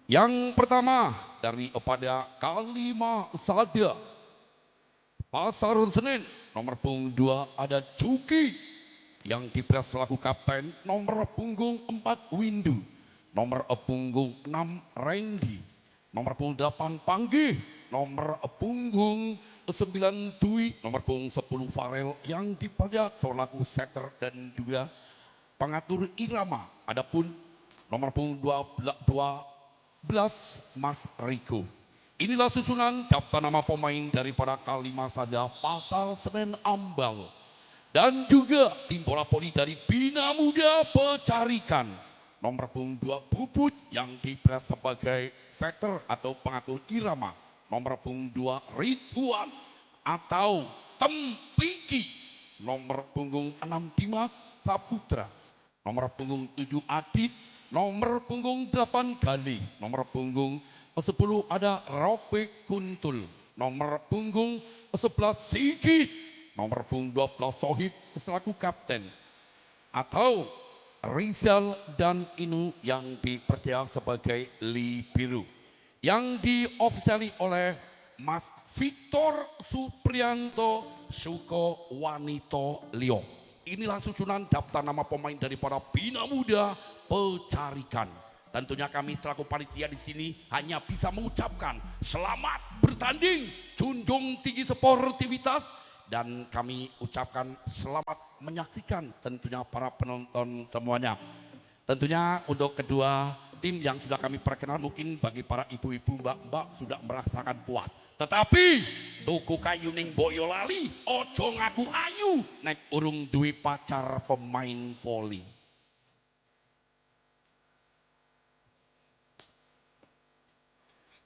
Yang pertama dari pada Kalima Sada Pasar Senen, nomor punggung 2 ada Cuki yang dipres selaku kapten, nomor punggung 4 Windu, nomor punggung 6 Randy, nomor punggung 8 Panggih, nomor punggung 9 Dwi, nomor punggung 10 Farel yang dipajak selaku setter dan juga pengatur irama. Adapun nomor punggung 12 Mas Riko. Inilah susunan daftar nama pemain daripada Kalima Sada Pasar Senen Ambal. Dan juga tim bola voli dari Bina Muda Pecarikan. Nomor punggung 2 Bubut yang dipres sebagai setter atau pengatur irama. Nomor punggung 2 Ridwan atau Tempiki. Nomor punggung 6 Dimas Saputra. Nomor punggung 7 Adit. Nomor punggung 8 Gali. Nomor punggung 10 ada Ropik Kuntul. Nomor punggung 11 Sigit. Nomor punggung 12 Sohib selaku kapten. Atau Rizal dan Inu yang dipercaya sebagai libero. Yang diofisiali oleh Mas Victor Suprianto Suko Wanito Leo. Inilah susunan daftar nama pemain daripada Bina Muda Pecarikan. Tentunya kami selaku panitia di sini hanya bisa mengucapkan selamat bertanding, junjung tinggi sportivitas, dan kami ucapkan selamat menyaksikan tentunya para penonton semuanya. Tentunya untuk kedua tim yang sudah kami perkenal, mungkin bagi para ibu-ibu, mbak-mbak sudah merasakan puas. Tetapi tuku kayu ning Boyolali, ojo ngaku ayu nek urung duwe pacar pemain voli.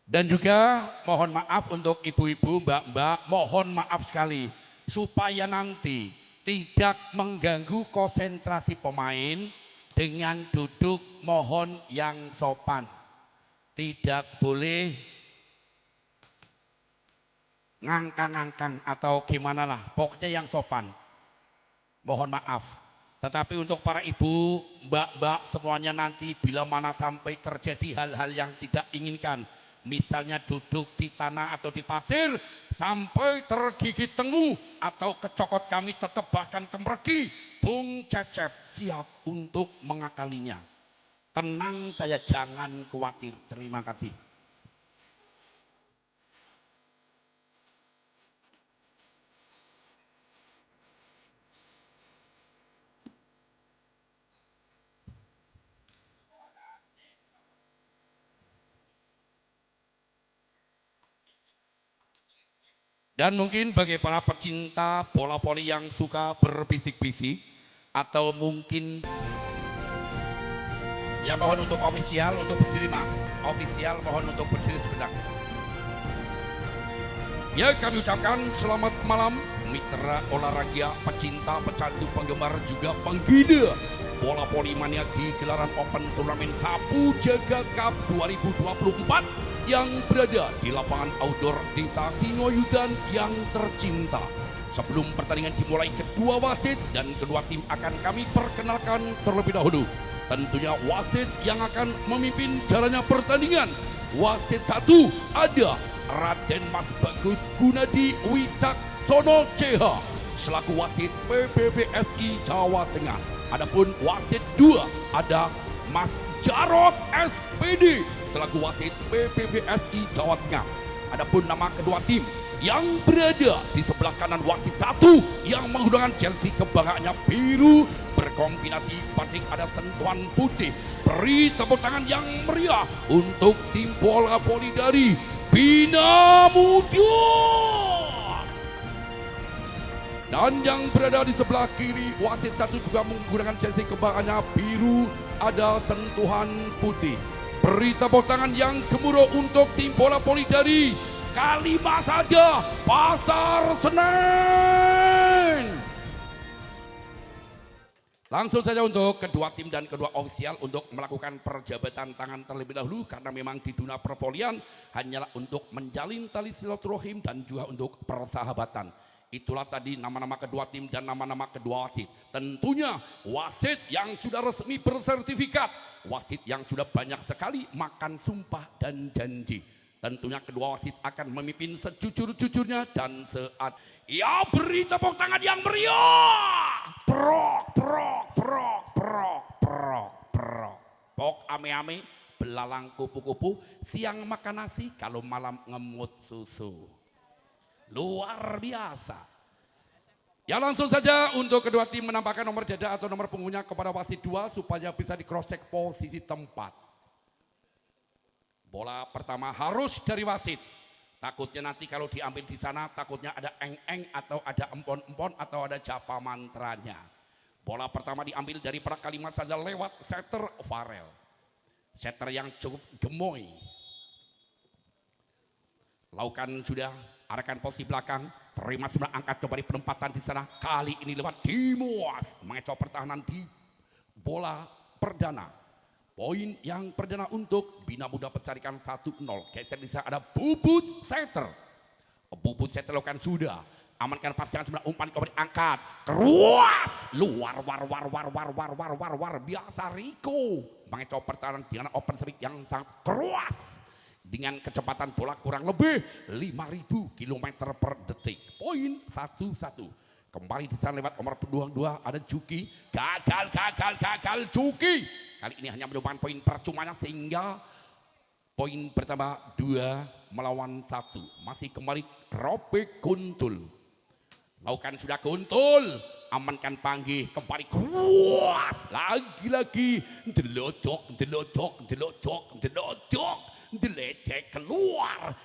Dan juga mohon maaf untuk ibu-ibu, mbak-mbak, mohon maaf sekali supaya nanti tidak mengganggu konsentrasi pemain dengan duduk mohon yang sopan. Tidak boleh ngangkang-ngangkang atau gimana lah, pokoknya yang sopan. Mohon maaf. Tetapi untuk para ibu, mbak-mbak semuanya nanti bila mana sampai terjadi hal-hal yang tidak inginkan, misalnya duduk di tanah atau di pasir sampai tergigit tengu atau kecokot kami tetap bahkan kemergi, Bung Cecep siap untuk mengakalinya. Tenang saya, jangan khawatir. Terima kasih. Dan mungkin bagi para pecinta bola voli yang suka berbisik-bisik atau mungkin ya mohon untuk ofisial untuk berdiri mas. Ofisial mohon untuk berdiri sebentar. Ya kami ucapkan selamat malam mitra olahraga, pecinta, pecandu, penggemar juga penggila bola voli mania di gelaran Open Turnamen Sapu Jaga Cup 2024 yang berada di lapangan outdoor Desa Singoyudan yang tercinta. Sebelum pertandingan dimulai, kedua wasit dan kedua tim akan kami perkenalkan terlebih dahulu. Tentunya wasit yang akan memimpin jalannya pertandingan. Wasit 1 ada Raden Mas Bagus Gunadi Wicaksono CH selaku wasit PBVSI Jawa Tengah. Adapun wasit 2 ada Mas Jarot SPD selaku wasit PBVSI Jawa Tengah. Adapun nama kedua tim yang berada di sebelah kanan wasit 1 yang menggunakan jersey kebanggaannya biru berkombinasi batik ada sentuhan putih. Beri tepuk tangan yang meriah untuk tim bola voli dari Bina Muda. Dan yang berada di sebelah kiri wasit 1 juga menggunakan jersey kebanggaannya biru ada sentuhan putih. Beri tepuk tangan yang gemuruh untuk tim bola voli dari Kalima Sada Pasar Senen. Langsung saja untuk kedua tim dan kedua ofisial untuk melakukan perjabatan tangan terlebih dahulu karena memang di dunia pervolian hanyalah untuk menjalin tali silaturahim dan juga untuk persahabatan. Itulah tadi nama-nama kedua tim dan nama-nama kedua wasit. Tentunya wasit yang sudah resmi bersertifikat, wasit yang sudah banyak sekali makan sumpah dan janji. Tentunya kedua wasit akan memimpin sejujur-jujurnya dan ya, beri tepuk tangan yang meriah. Prok, prok, prok, prok, prok, prok. Pok ame-ame, belalang kupu-kupu, siang makan nasi, kalau malam ngemut susu. Luar biasa. Ya, langsung saja untuk kedua tim menampakkan nomor jeda atau nomor punggungnya kepada wasit 2 supaya bisa di cross check posisi tempat. Bola pertama harus dari wasit. Takutnya nanti kalau diambil di sana takutnya ada eng-eng atau ada empon-empon atau ada japa mantranya. Bola pertama diambil dari para kalimat saja lewat setter Farel. Setter yang cukup gemoy. Lakukan sudah, arahkan posisi belakang, terima sudah, angkat kembali penempatan di sana. Kali ini lewat Dimas, mengecoh pertahanan di bola perdana. Poin yang perdana untuk Bina Muda Pencarikan 1-0. Geser di sana ada Bubut Setter. Bubut Setter lakukan sudah, amankan pasangan sebelah umpan kembali angkat. Keruas, luar war biasa Riko. Mengecoh pertahanan dengan open streak yang sangat keruas. Dengan kecepatan bola kurang lebih 5.000 km per detik. Poin 1-1. Kembali di sana lewat nomor 22 ada Juki. Gagal Juki. Kali ini hanya menemukan poin percumanya sehingga poin pertama 2 melawan 1. Masih kembali Rope Kuntul. Lakukan sudah Kuntul. Amankan panggih, kembali kuas. Lagi-lagi delodok. Dilecek keluar,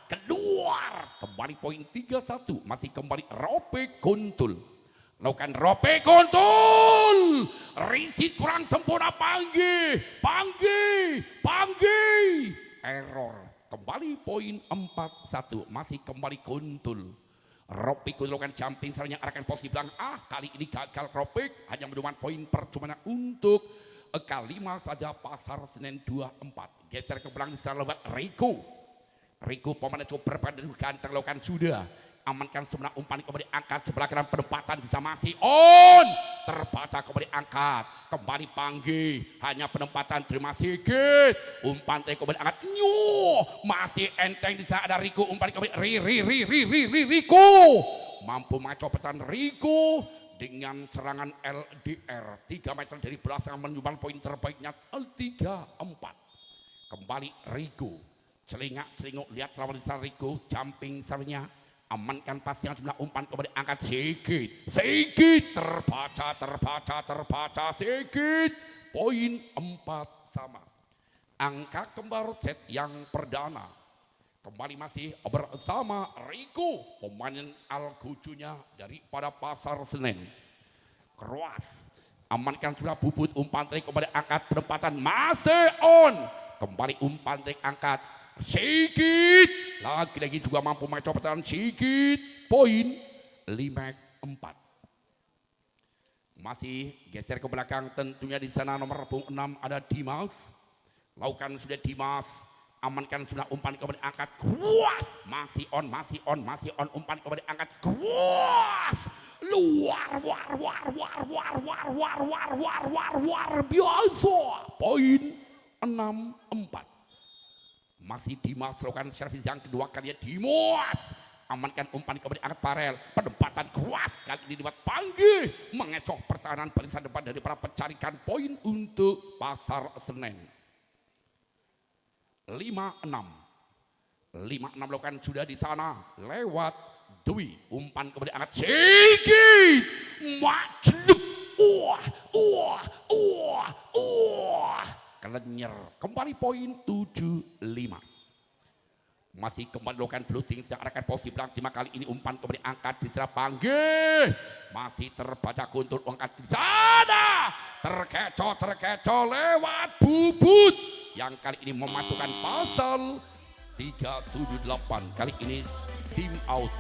kembali poin 3-1, masih kembali Rope Kuntul. Lakukan Rope Kuntul, risit kurang sempurna, panggih, error. Kembali poin 4-1, masih kembali Kuntul. Rope Kuntul lakukan jumping, selanjutnya arahkan posisi belakang. Kali ini gagal Rope, hanya menemukan poin percuma untuk K5 saja Pasar Senen 24. Geser ke belakang di sana lewat Riko pemain cukup berpandang ganteng, lakukan sudah, amankan sebelah umpan kembali angkat sebelah kanan, penempatan bisa masih on, terbaca kembali angkat, kembali panggih, hanya penempatan terima Sigit, umpan kembali angkat, masih enteng di sana ada Riko, umpan kembali Riko mampu mengacoh pertahanan Riko dengan serangan LDR 3 meter dari belakang menyumbang poin terbaiknya 3-4. Kembali Riko, celingak-celinguk, lihat lawan di sana Riko, jumping sernya, amankan pas yang sebelah umpan kembali angkat Sigit, terbaca Sigit, poin 4 sama. Angka kembar set yang perdana. Kembali masih bersama Riko, pemain Al-Gujunya daripada Pasar Senen. Keruas, amankan sudah Bubut, umpan trik kembali angkat, penempatan masih on. Kembali umpan trik angkat, Sigit. Lagi-lagi juga mampu mencoba pertahanan Sigit. Poin 5-4. Masih geser ke belakang, tentunya di sana nomor 6 ada Dimas. Lakukan sudah Dimas. Amankan sudah umpan kembali angkat, kuas, masih on, umpan kembali angkat, kuas, luar biasa, poin 6-4. Masih Dimas lakukan servis yang kedua kalinya, Dimas amankan umpan kembali angkat Farel, penempatan kuas kali ini dibuat panggih, mengecoh pertahanan barisan depan dari para pencarikan poin untuk Pasar Senen. 5-6 lakukan sudah di sana lewat Dwi, umpan kembali angkat Sigit, majluk, kelenyer, kembali poin 7-5. Masih kembali lakukan floating, sedang arahkan posisi belakang, 5 kali ini umpan kembali angkat di sana panggih, masih terbaca Kuntul, angkat di sana, terkecoh lewat Bubut yang kali ini memasukkan pasal 378. Kali ini team out.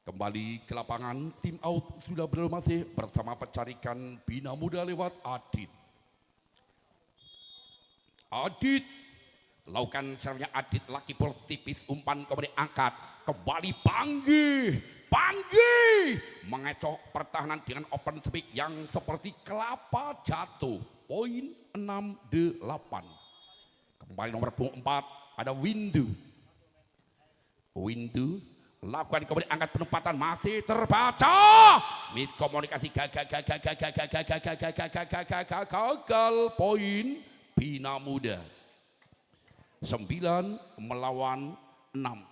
Kembali ke lapangan, tim out sudah berlalu masih bersama pencarikan Bina Muda lewat Adit. Adit, lakukan servisnya Adit, laki bola tipis, umpan kembali angkat, kembali panggih, mengecok pertahanan dengan open speed yang seperti kelapa jatuh. Poin 6-8. Kembali nomor 4 ada Windu. Lakukan kembali angkat penempatan masih terbaca. Miskomunikasi gagal. Poin Bina Muda. 9 melawan 6.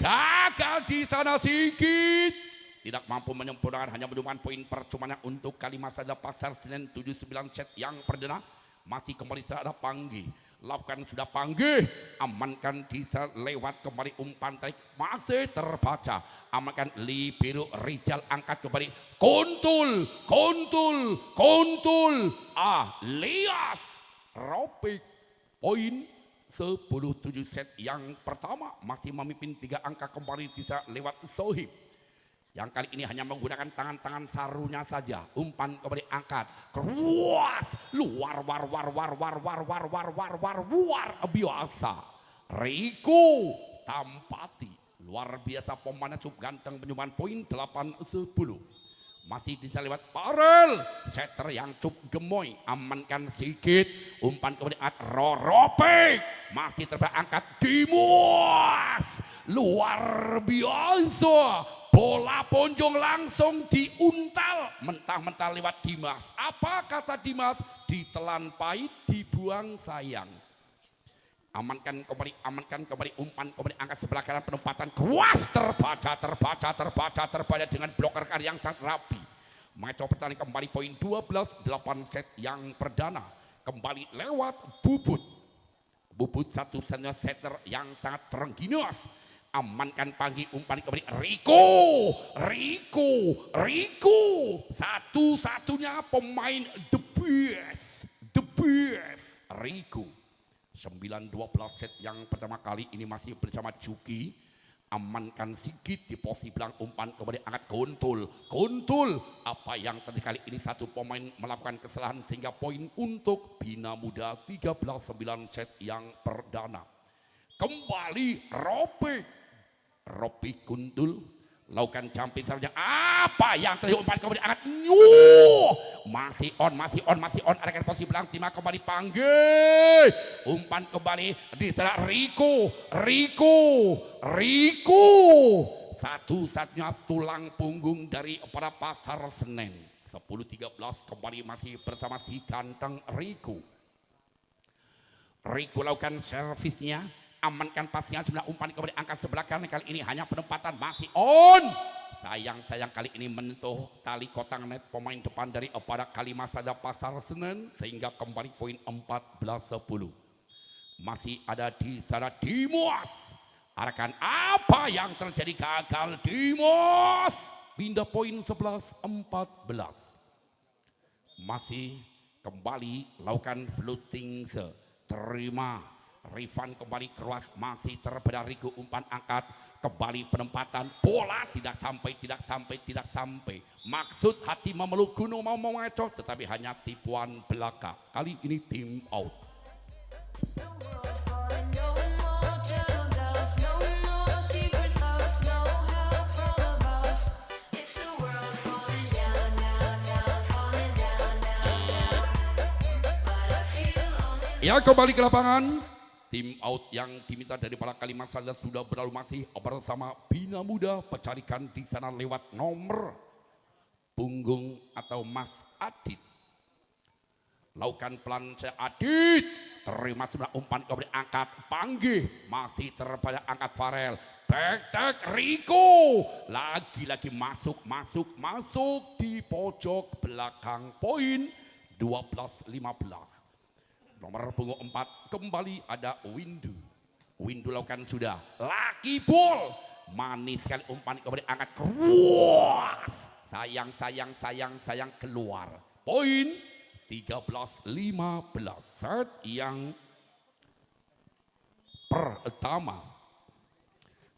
Gagal di sana sedikit. Tidak mampu menyempurnakan, hanya menemukan poin percuma untuk Kalimas saja. Pasar Senen 79 set yang perdana. Masih kembali ada Panggih. Lakukan sudah Panggih, amankan bisa lewat kembali umpan tarik masih terbaca, amankan libero Rijal, angkat kembali kontul alias Ropik. Poin 10-7 set yang pertama masih memimpin 3 angka, kembali bisa lewat Sohib. Yang kali ini hanya menggunakan tangan-tangan sarunya saja. Umpan kembali angkat, keruas, luar biasa. Riko Tampati, luar biasa pemainnya, cukup ganteng, penyumbang poin 8-10. Masih bisa lewat Parel, setter yang cukup gemoy, amankan sedikit, umpan kembali angkat, Roropek, masih terangkat, Dimas, luar biasa. Bola ponjong langsung diuntal, mentah-mentah lewat Dimas. Apa kata Dimas? Ditelan pahit, dibuang sayang. Amankan kembali, umpan kembali angkat sebelah kanan, penempatan kuas, terbaca dengan bloker yang sangat rapi. Mengecok pertandingan kembali, poin 12-8 set yang perdana. Kembali lewat Bubut satu satunya setter yang sangat terengginas. Amankan Panggih, umpan kembali Riko, satu-satunya pemain the best Riko. 9-12 set yang pertama kali ini masih bersama Juki. Amankan sedikit di posisi belakang, umpan kembali angkat kontul. Apa yang terjadi kali ini, satu pemain melakukan kesalahan sehingga poin untuk Bina Muda 13-9 set yang perdana. Kembali Ropi Kuntul, lakukan jumping saja. Apa yang terjadi, umpan kembali angkat, masih on, arahkan posisi belakang, timah kembali Panggih, umpan kembali di sana Riko, satu-satunya tulang punggung dari para Pasar Senen. 10-13 kembali masih bersama si ganteng Riko lakukan servisnya, amankan pasnya, sebenarnya umpan kembali angkat sebelah kanan, kali ini hanya penempatan masih on. Sayang kali ini menyentuh tali kotak net pemain depan dari pada Kalimas saja Pasar Senen, sehingga kembali poin 14-10. Masih ada di sana Dimas. Arahkan, apa yang terjadi, gagal Dimas. Pindah poin 11-14. Masih kembali lakukan floating, terima Rifan kembali keras, masih terbedah Riko, umpan angkat kembali, penempatan bola tidak sampai. Maksud hati memeluk gunung, mau mengecok, tetapi hanya tipuan belaka. Kali ini tim out. Ya, kembali ke lapangan. Tim out yang diminta dari para Kalimas saja sudah berlalu masih bersama Bina Muda, pecarikan di sana lewat nomor punggung atau Mas Adit. Lakukan pelan saya Adit, terima sudah umpan kembali angkat Panggih, masih terbanyak angkat Farel, back Riko, lagi-lagi masuk di pojok belakang, poin 12-15. Nomor punggung 4 kembali ada Windu lakukan sudah, laki ball, manis sekali umpan kembali angkat keluar, sayang keluar, poin 13-15. Set yang pertama.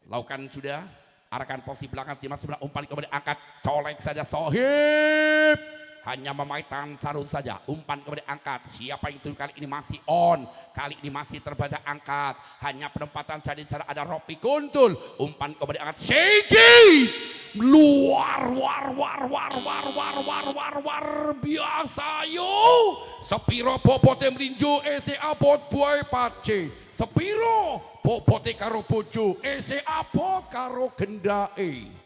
Lakukan sudah, arahkan posisi belakang timnas sebelah umpan kemudian angkat, colek saja Sohib. Hanya memakai tangan sarung saja, umpan kemudian angkat. Siapa yang turun kali ini masih on, kali ini masih terbaca angkat. Hanya penempatan saja di sana ada Ropi Kuntul, umpan kemudian angkat. Sigi luar biasa yo. Sepiro bobote melinjo ese abot buai pace. Sepiro bobote karo bojo ese abot karo gendake.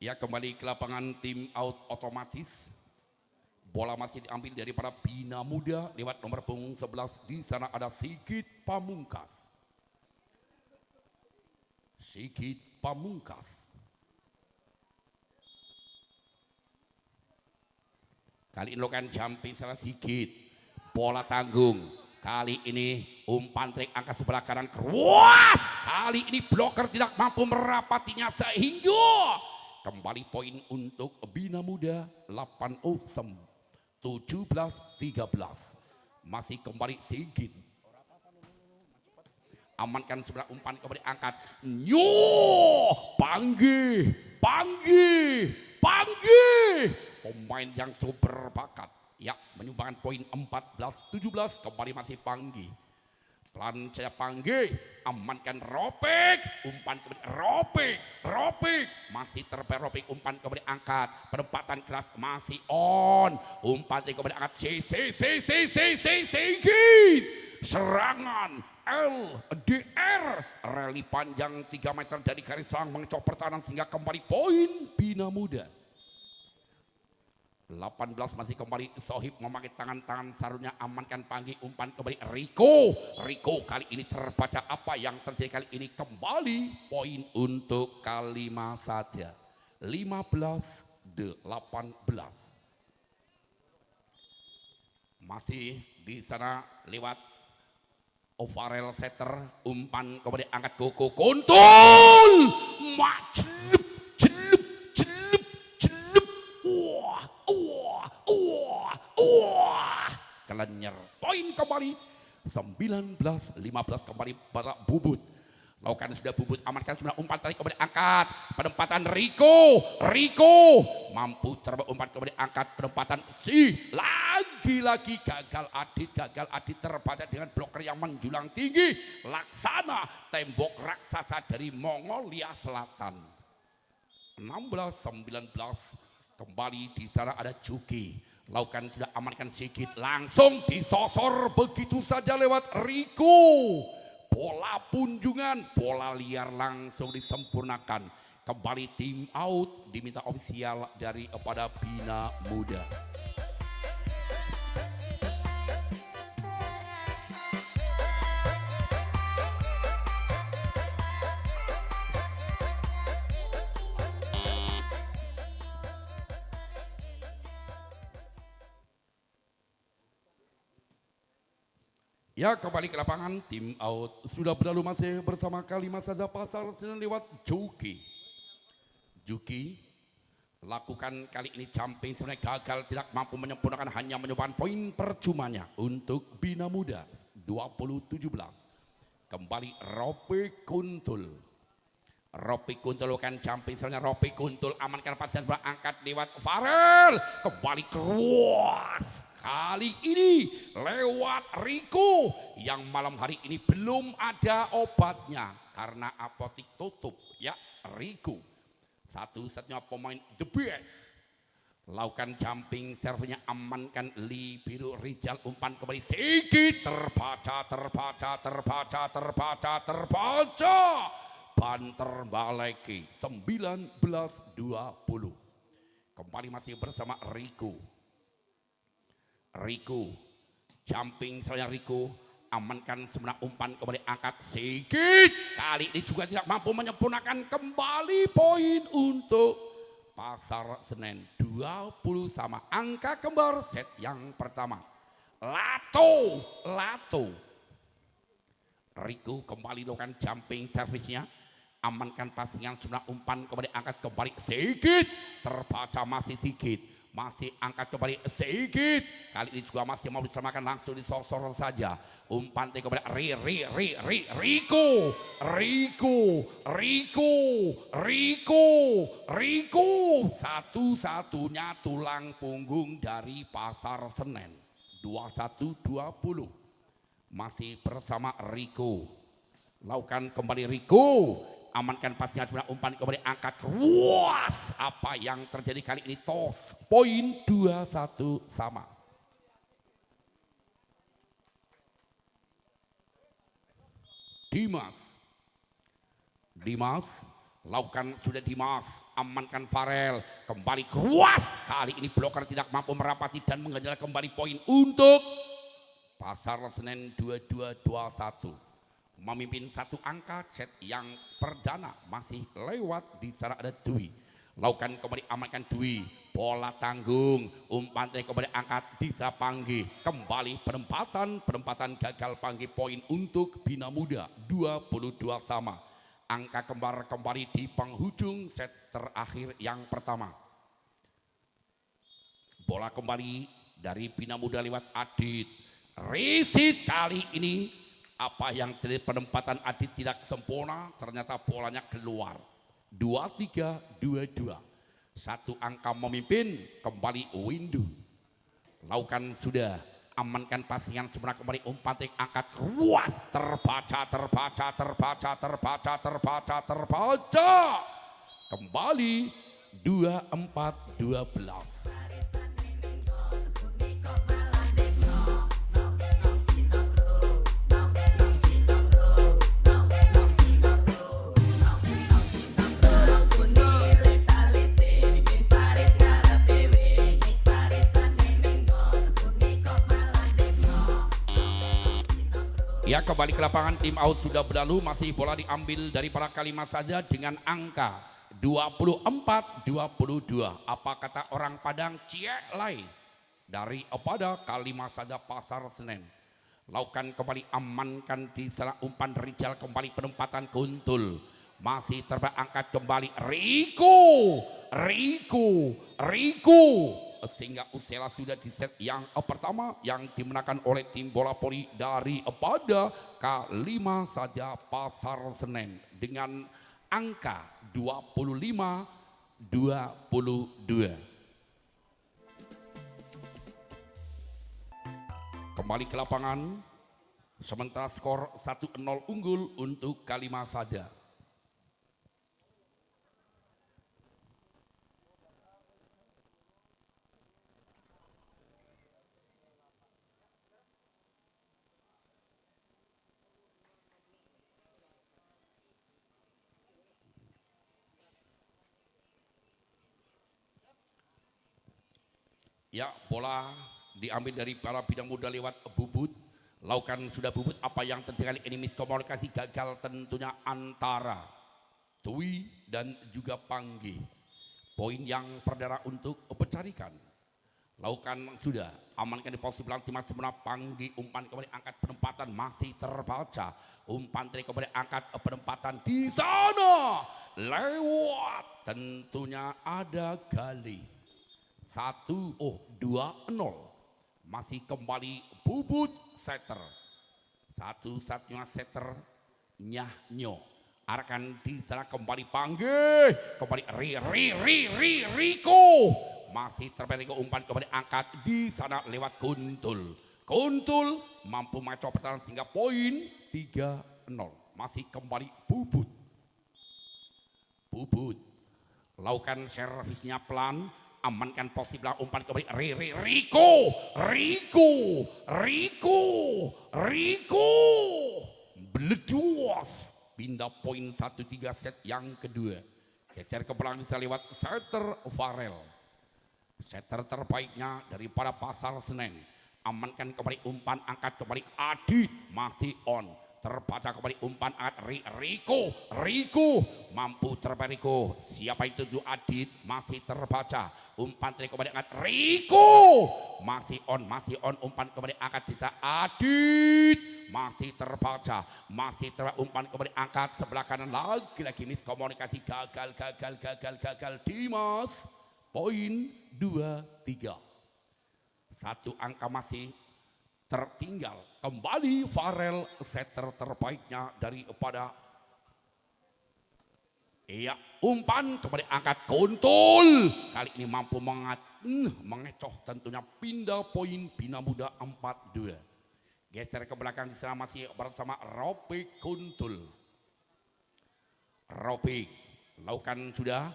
Ya, kembali ke lapangan tim out otomatis. Bola masih diambil dari para Bina Muda lewat nomor punggung 11. Di sana ada Sigit Pamungkas. Sigit Pamungkas. Kali ini lokan jumping salah Sigit. Bola tanggung. Kali ini umpan trik angka sebelah kanan keruas. Kali ini bloker tidak mampu merapatinya sehingga kembali poin untuk Bina Muda 17-13. Masih kembali Sigit. Amankan sebelah umpan kembali angkat. Panggih. Pemain yang super bakat. Ya, menyumbangkan poin 14-17. Kembali masih Panggih. Pelan saya Panggih, amankan Ropik, umpan kembali Ropik, masih Ropik, umpan kembali angkat, penempatan keras masih on, umpan kembali angkat, Sigit, serangan LDR, rally panjang 3 meter dari garis serang mengecok pertahanan sehingga kembali poin Bina Muda. 18 masih kembali Sohib memakai tangan-tangan sarungnya, amankan Panggih, umpan kembali Riko kali ini terbaca apa yang terjadi kali ini, kembali poin untuk Kalima saja 15-18. Masih di sana lewat Ovarel Setter, umpan kembali angkat Koko Kuntul kelenyer, poin kembali 19-15 kembali para Bubut. Lakukan sudah Bubut, amankan sudah umpan tarik kembali angkat, penempatan Riko mampu terbaik umpan kembali angkat, penempatan lagi-lagi gagal Adit terbaca dengan bloker yang menjulang tinggi. Laksana tembok raksasa dari Mongolia Selatan. 16-19 kembali di sana ada Juki. Lakukan sudah amankan Sigit, langsung disosor begitu saja lewat Riko. Bola punjungan, bola liar langsung disempurnakan. Kembali tim out, diminta ofisial dari kepada Bina Muda. Ya, kembali ke lapangan, tim out sudah berlalu masih bersama Kalima saja Pasar Senen lewat Juki lakukan kali ini jumping sebenarnya gagal, tidak mampu menyempurnakan, hanya menyumbangkan poin percumanya untuk Bina Muda 20-17. Kembali Ropi Kuntul lakukan jumping sebenarnya Ropi Kuntul, amankan pasien angkat lewat Farel, kembali keruas. Kali ini lewat Riko yang malam hari ini belum ada obatnya karena apotik tutup. Ya, Riko satu-satunya pemain the best. Lakukan jumping, servisnya amankan Biru Rizal, umpan kembali Sigit, terbaca. Banter Baleki 19-20. Kembali masih bersama Riko jumping soalnya Riko, amankan sebenarnya umpan kembali angkat Sigit. Kali ini juga tidak mampu menyempurnakan, kembali poin untuk Pasar Senen 20 sama, angka kembar set yang pertama. Lato Riko kembali lakukan jumping servisnya, amankan pasingan sebelah umpan kembali angkat kembali Sigit, terbaca masih Sigit, masih angkat kembali Sigit, kali ini juga masih mau disamakan langsung disosor saja, umpan kembali Riko, satu-satunya tulang punggung dari Pasar Senen. 21-20 masih bersama Riko, lakukan kembali Riko, amankan pasnya umpan kembali angkat luas. Apa yang terjadi kali ini? Tos poin 2-1 sama. Dimas lakukan sudah Dimas, amankan Farel, kembali keruas, kali ini bloker tidak mampu merapati dan mengganjal kembali poin untuk Pasar Senen. 22-21 memimpin satu angka set yang perdana masih lewat di sana ada Dwi, lakukan kembali amankan Dwi, bola tanggung, umpan kembali angkat bisa panggil kembali penempatan gagal panggil poin untuk Bina Muda. 22 sama, angka kembar kembali di penghujung set terakhir yang pertama. Bola kembali dari Bina Muda lewat Adit Risit, kali ini apa yang terjadi, penempatan Adit tidak sempurna, ternyata bolanya keluar. 23-22 satu angka memimpin kembali Windu, lakukan sudah, amankan pasingan sebenarnya kembali umpan angkat luas, terbaca kembali 24-12. Ya, kembali ke lapangan, tim out sudah berlalu, masih bola diambil dari para Kalimas saja dengan angka 24-22. Apa kata orang Padang? Cielai dari pada Kalimas saja Pasar Senen. Lakukan kembali, amankan di salah umpan Rijal, kembali penempatan Kuntul. Masih terangkat kembali Riko, sehingga Usela sudah di set yang pertama yang dimenangkan oleh tim bola voli dari pada K5 saja Pasar Senen dengan angka 25-22. Kembali ke lapangan, sementara skor 1-0 unggul untuk K5 saja. Ya, bola diambil dari para Bina Muda lewat Bubut, lakukan sudah Bubut, apa yang terjadi ini miskomunikasi gagal tentunya antara Dwi dan juga Panggi. Poin yang perdana untuk pencarikan, lakukan sudah, amankan di posisi belakang tim sebelah Panggi, umpan kembali angkat penempatan masih terbaca, umpan tadi kembali angkat penempatan di sana lewat, tentunya ada Gali. 2-0 masih kembali Bubut setter, satu-satunya setter Nyahnyo, arahkan di sana kembali panggil kembali Riko, masih terbaik umpan kembali angkat di sana lewat Kuntul mampu macam pertahanan sehingga poin 3-0 masih kembali Bubut, lakukan servisnya pelan, amankan posisi belakang umpan kembali Riko beleduas, pindah poin 1-3 set yang kedua. Geser ke belakang bisa lewat setter Farel, setter terbaiknya daripada Pasar Senen. Amankan kembali umpan angkat kembali Adit, masih on, terbaca kembali umpan angkat Riko mampu terbaik Riko, siapa itu Adit, masih terbaca umpan tadi kembali angkat Riko, masih on, umpan kembali angkat di Adit, masih terbaca, umpan kembali angkat sebelah kanan lagi miskomunikasi, gagal Dimas, poin 2-3. Satu angka masih tertinggal, kembali Farel setter terbaiknya daripada iya, umpan kembali angkat Kuntul. Kali ini mampu mengecoh tentunya, pindah poin Bina Muda 4-2. Geser ke belakang di sana masih bersama Ropik Kuntul. Ropik lakukan sudah,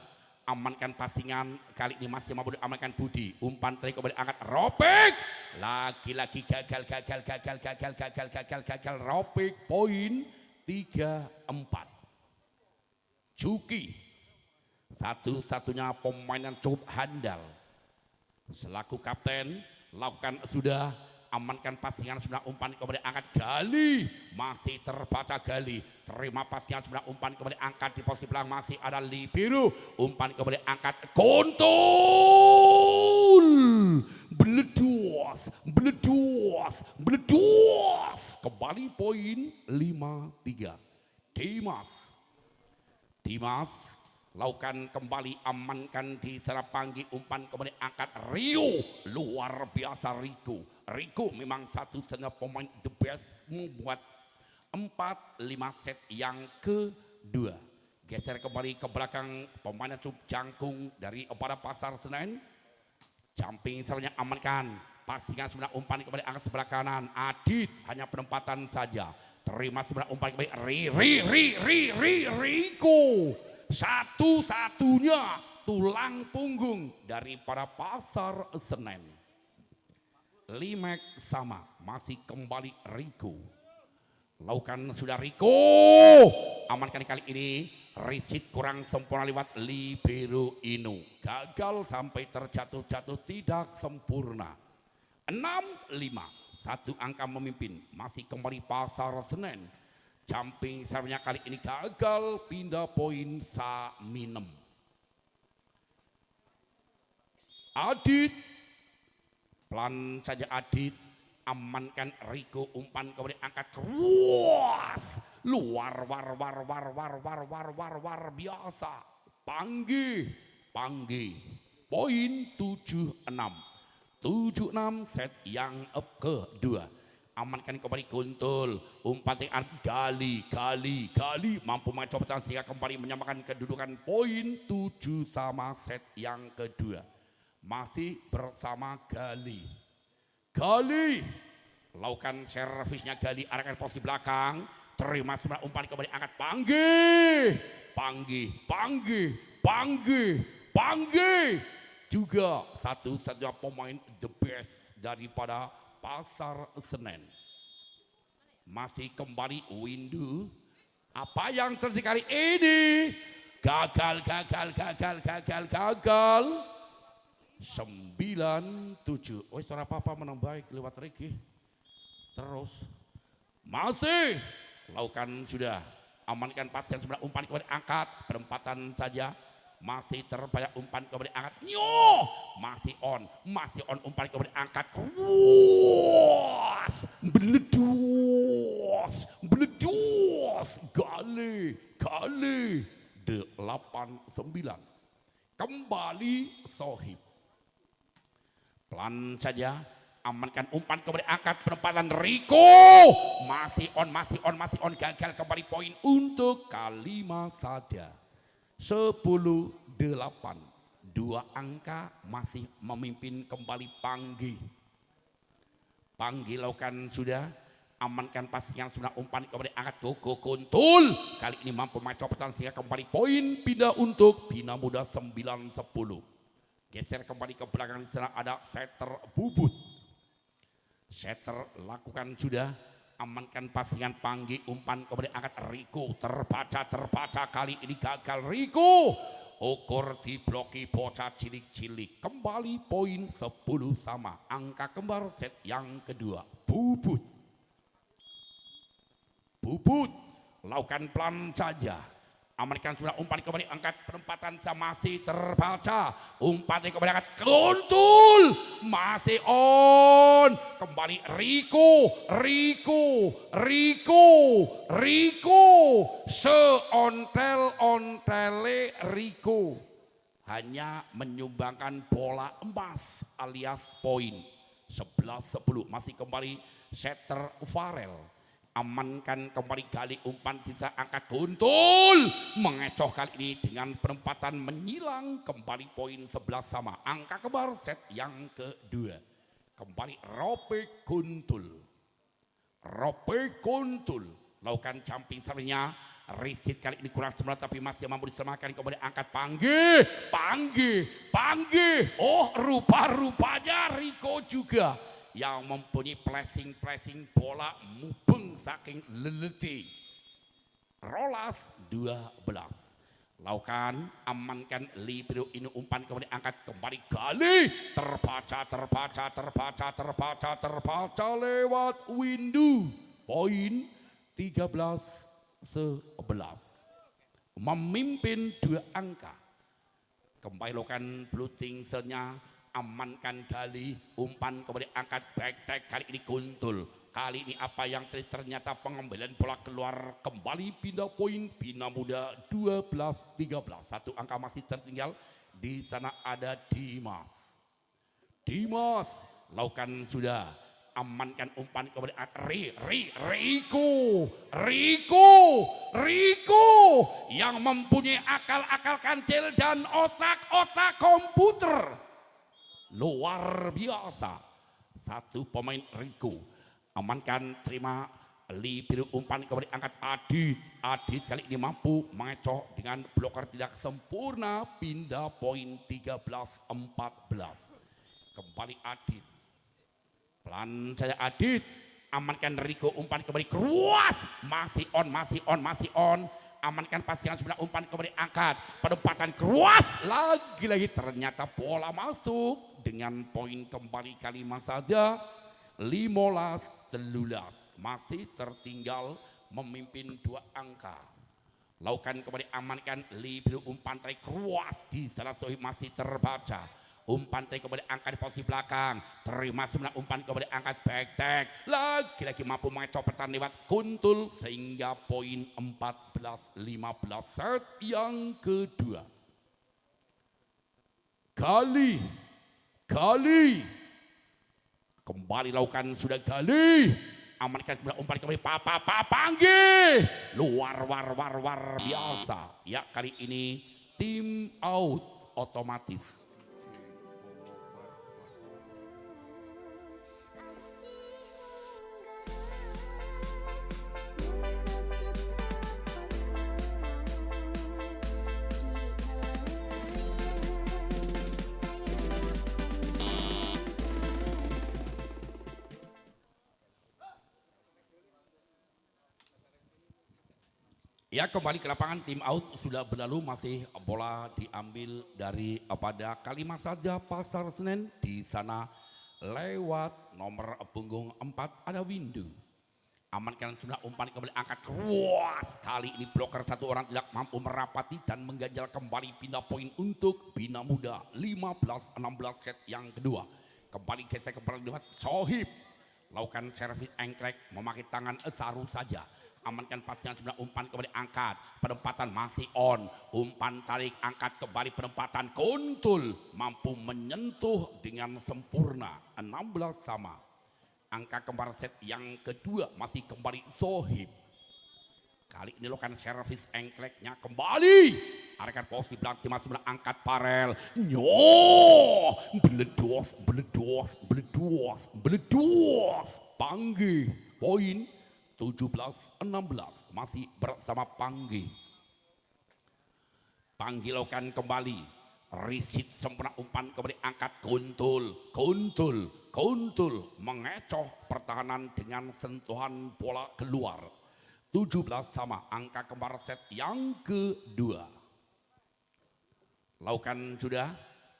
amankan pasingan, kali ini masih mampu diamankan Budi. Umpan tadi kembali angkat Ropik. Lagi-lagi gagal Ropik, poin 3-4. Juki, satu-satunya pemain yang cukup handal selaku kapten, lakukan sudah, amankan pasingan sudah, umpan kembali angkat Gali, masih terbaca Gali, terima pasingan sudah, umpan kembali angkat di posisi belakang masih ada Libiru, umpan kembali angkat Kuntul, beledos, kembali poin 5-3. Dimas lakukan kembali, amankan di sana Panggi, umpan kembali angkat Rio, luar biasa Rico memang satu-satunya pemain the best, membuat 4-5 set yang kedua. Geser kembali ke belakang, pemain Sub Jangkung dari pada Pasar Senen, jumping sebenarnya amankan, pasingan sebenarnya umpan kembali angkat sebelah kanan, Adit hanya penempatan saja. Terima sebenarnya umpan kembali Riko, satu-satunya tulang punggung daripada Pasar Senen. Limek sama, masih kembali Riko. Lakukan sudah Riko, amankan kali ini. Risit kurang sempurna lewat Libero Inu, gagal sampai terjatuh tidak sempurna. 6-5. Satu angka memimpin, masih kembali Pasar Senen. Jumping serve-nya kali ini gagal, pindah poin Saminem. Adit, pelan saja Adit, amankan Riko, umpan kembali angkat luas, luar biasa. Panggi, poin 7-6 set yang kedua. Amankan kembali Kuntul, umpan Gali mampu mencoba sehingga kembali menyamakan kedudukan poin 7 sama set yang kedua. Masih bersama Gali lakukan servisnya Gali, arahkan posisi belakang, terima sebenarnya umpan kembali angkat Panggi juga satu-satunya pemain the best daripada Pasar Senen. Masih kembali Windu, apa yang terjadi kali ini? Gagal 9-7. Oh, suara papa menang baik lewat Ricky. Terus masih lakukan sudah, amankan pasien sebelah, umpan kembali angkat, perempatan saja. Masih terbanyak umpan kembali angkat, masih on, umpan kembali angkat, beledos, Gali 8-9. Kembali Sohib, pelan saja, amankan umpan kembali angkat, penempatan Riko, masih on, gagal, kembali poin untuk Kalima saja. 10-8, 2 angka masih memimpin kembali Panggi lakukan sudah, amankan pasingan sudah, umpan kembali angkat Koko Kuntul, kali ini mampu mencoba sehingga kembali poin pindah untuk Bina Muda 9-10. Geser kembali ke belakang, di sana ada setter Bubut. Setter lakukan sudah, amankan pasingan Panggi, umpan kembali angkat Riko, terbaca, kali ini gagal Riko, ukur dibloki bocah cilik-cilik. Kembali poin 10 sama, angka kembar set yang kedua. Bubut lakukan pelan saja, Amankan sudah umpan kembali angkat penempatan masih terbaca. Umpan kembali angkat Kuntul masih on. Kembali Riko seontel-ontele Riko hanya menyumbangkan bola emas alias poin 11-10. Masih kembali setter Farel. Amankan kembali gali umpan bisa angkat Kuntul mengecoh kali ini dengan penempatan menyilang kembali poin 11 sama. Angka kembar set yang kedua kembali Rope Kuntul lakukan jumping sernya. Risit kali ini kurang sempurna tapi masih mampu diselamatkan. Kemudian angkat Panggih. Oh rupa-rupanya Riko juga yang mempunyai pressing bola mubeng saking leleti. Rolas 12. Lakukan amankan libero ini umpan kemudian angkat kembali gali terbaca lewat windu poin 13-11 memimpin 2 angka. Kembali lakukan floating sernya. Amankan gali umpan kemudian angkat back tag kali ini Kuntul. Kali ini apa yang ternyata pengambilan bola keluar kembali pindah poin Bina Muda 12-13. 1 angka masih tertinggal. Di sana ada Dimas lakukan sudah. Amankan umpan kemudian Riko yang mempunyai akal-akal kancil dan otak-otak komputer luar biasa. 1 pemain Riko amankan terima libero umpan kemudian angkat Adit kali ini mampu mengecoh dengan bloker tidak sempurna pindah poin 13-14. Kembali Adit pelan saja Adit amankan Riko umpan kembali keruas masih on. Amankan pasangan sebelah umpan kembali angkat penempatan keruas lagi ternyata bola masuk dengan poin kembali kalimat saja 15-13 masih tertinggal memimpin 2 angka. Lakukan kembali amankan libero umpan tarik keruas di sana Sohib masih terbaca. Umpan tarik kembali angkat di posisi belakang. Terima sebenarnya umpan kembali angkat back tag. Lagi-lagi mampu mengecoh pertahanan lewat Kuntul sehingga poin 14-15 set yang kedua. Gali. Kembali lakukan sudah gali. Amankan sebenarnya umpan kembali Panggih. Luar biasa. Ya kali ini tim out otomatis. Ya kembali ke lapangan tim out sudah berlalu masih bola diambil dari pada kalimat saja Pasar Senen di sana lewat nomor punggung 4 ada Windu. Amankan sudah umpan kembali angkat keruas kali ini bloker 1 orang tidak mampu merapati dan mengganjal kembali pindah poin untuk Bina Muda 15-16 set yang kedua. Kembali gesek kembali lewat Sohib lakukan servis engklek memakai tangan Saru saja. Amankan pasangan sebelah umpan kembali angkat penempatan masih on umpan tarik angkat kembali penempatan Kuntul mampu menyentuh dengan sempurna 16 sama. Angka kembar set yang kedua masih kembali Sohib. Kali ini lakukan servis engkleknya kembali arahkan posisi belakang masih sebelah angkat Farel beledos Panggih poin 17-16 masih bersama Panggih lakukan kembali risit sempurna umpan kembali angkat Kuntul mengecoh pertahanan dengan sentuhan bola keluar 17 sama. Angka kembar set yang kedua lakukan sudah.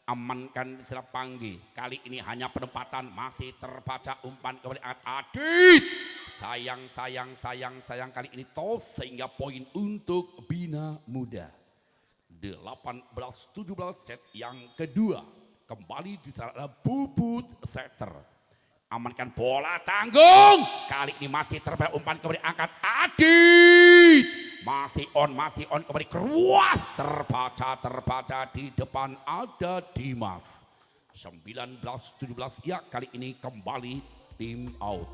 Amankan istilah Panggih kali ini hanya penempatan masih terbaca umpan kembali angkat Adit sayang kali ini tos sehingga poin untuk Bina Muda. 18-17 set yang kedua. Kembali di sana Bubut setter. Amankan bola tanggung. Kali ini masih terbaik umpan kembali angkat Adit. Masih on kembali keruas. Terbaca di depan ada Dimas. 19-17 ya kali ini kembali tim out.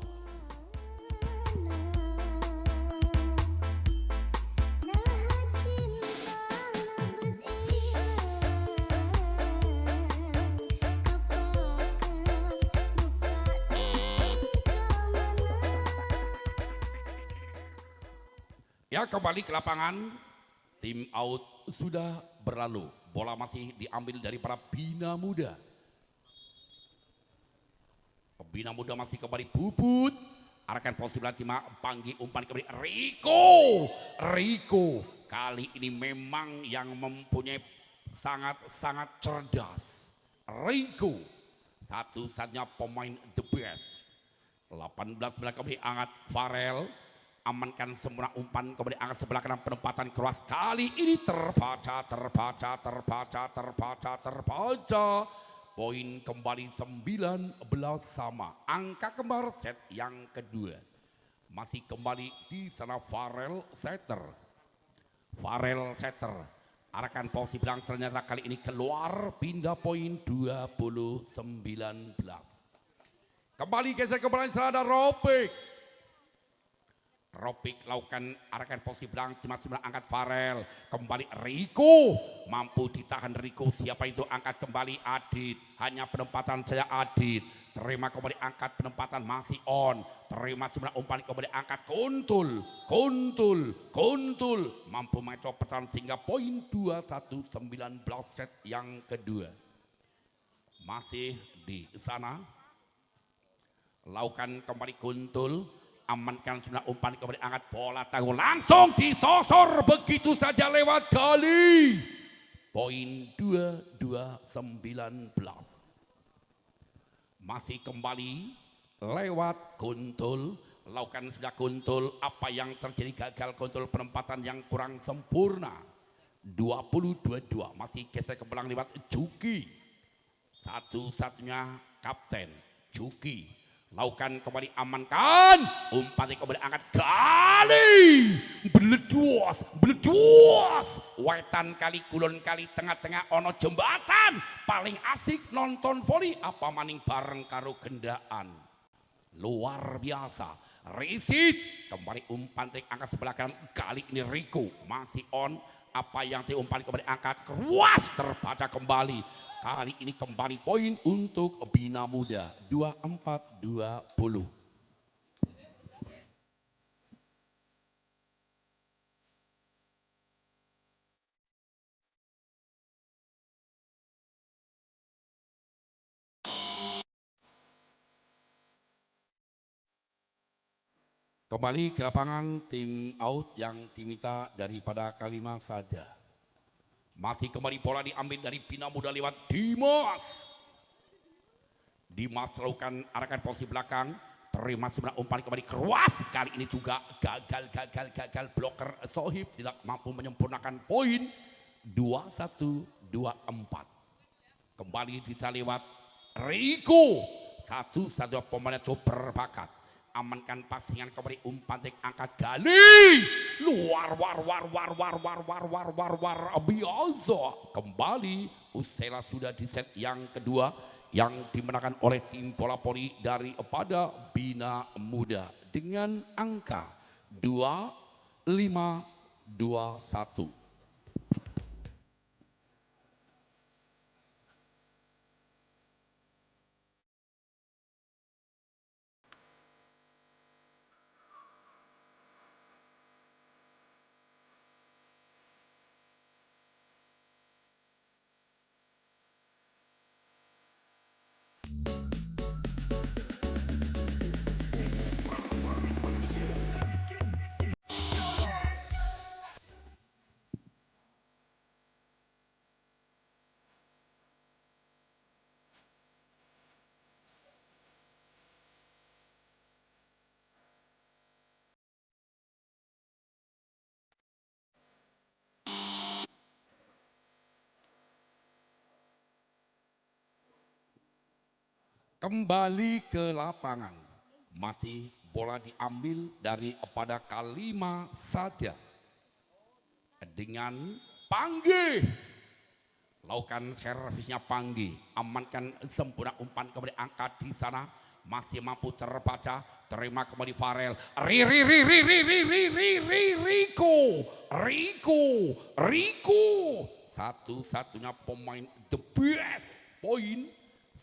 Ya kembali ke lapangan, tim out sudah berlalu. Bola masih diambil dari para Bina Muda. Bina Muda masih kembali Bubut. Arahkan posisi Latima, panggil umpan kembali Riko. Kali ini memang yang mempunyai sangat cerdas. Riko, satu-satunya pemain the best. 18 kembali angkat Farel. Amankan semua umpan kembali angkat sebelah kanan penempatan keras kali ini terbaca. Poin kembali 19 sama. Angka kembar set yang kedua. Masih kembali di sana Farel setter. Arahkan posisi belakang ternyata kali ini keluar pindah poin 20-19. Kembali geser ke belakang sana ada Ropik lakukan arahkan posisi belakang Dimas angkat Farel kembali Riko mampu ditahan Riko siapa itu angkat kembali Adit hanya penempatan saya Adit terima kembali angkat penempatan masih on terima sebenarnya umpan kembali angkat Kuntul mampu mencoba pertahanan sehingga poin 21-19 set yang kedua masih di sana lakukan kembali Kuntul amankan sudah umpan kembali angkat bola tanggung langsung disosor begitu saja lewat kali poin 22-19 masih kembali lewat Kuntul lakukan sudah Kuntul apa yang terjadi gagal Kuntul penempatan yang kurang sempurna 20-22 masih geser ke belakang lewat Juki satu-satunya kapten Juki lakukan kembali amankan umpan kembali angkat kali beleduas wetan kali kulon kali tengah-tengah ono jembatan paling asik nonton voli apa maning bareng karo gendaan luar biasa risit kembali umpan angkat sebelah kanan kali ini Riko masih on apa yang diumpan kembali angkat keruas terbaca kembali kali ini kembali poin untuk Bina Muda 24-20. Kembali ke lapangan tim out yang diminta daripada Kalima saja. Masih kembali bola diambil dari Bina Muda lewat Dimas lakukan arahkan posisi belakang terima sebenarnya umpan kembali keruas kali ini juga gagal bloker Sohib tidak mampu menyempurnakan poin 21-24 kembali bisa lewat Riko satu-satunya pemain super bakat amankan pasingan kembali umpan angkat gali luar biasa kembali Usela sudah di set yang kedua yang dimenangkan oleh tim bola voli daripada Bina Muda dengan angka 25-21. kembali ke lapangan. Masih bola diambil daripada Kalima saja. Dengan Panggi. Lakukan servisnya Panggi. Amankan sempurna umpan kembali angkat di sana. Masih mampu terbaca. Terima kembali Farel. Riko. Satu-satunya pemain the best. Poin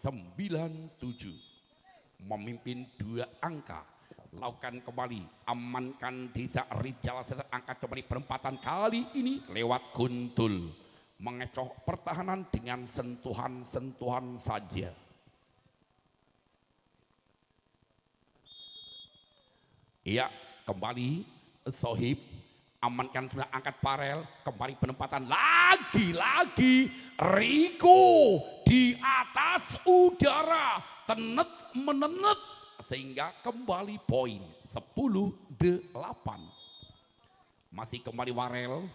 97. Memimpin 2 angka. Lakukan kembali, amankan Desa Rijal Seter, angkat kembali perempatan kali ini lewat Guntul, mengecoh pertahanan dengan sentuhan-sentuhan saja. Iya, kembali Sohib, amankan sudah angkat Farel, kembali penempatan lagi-lagi Riko di atas udara, tenet menenet sehingga kembali poin 10-8. Masih kembali Farel,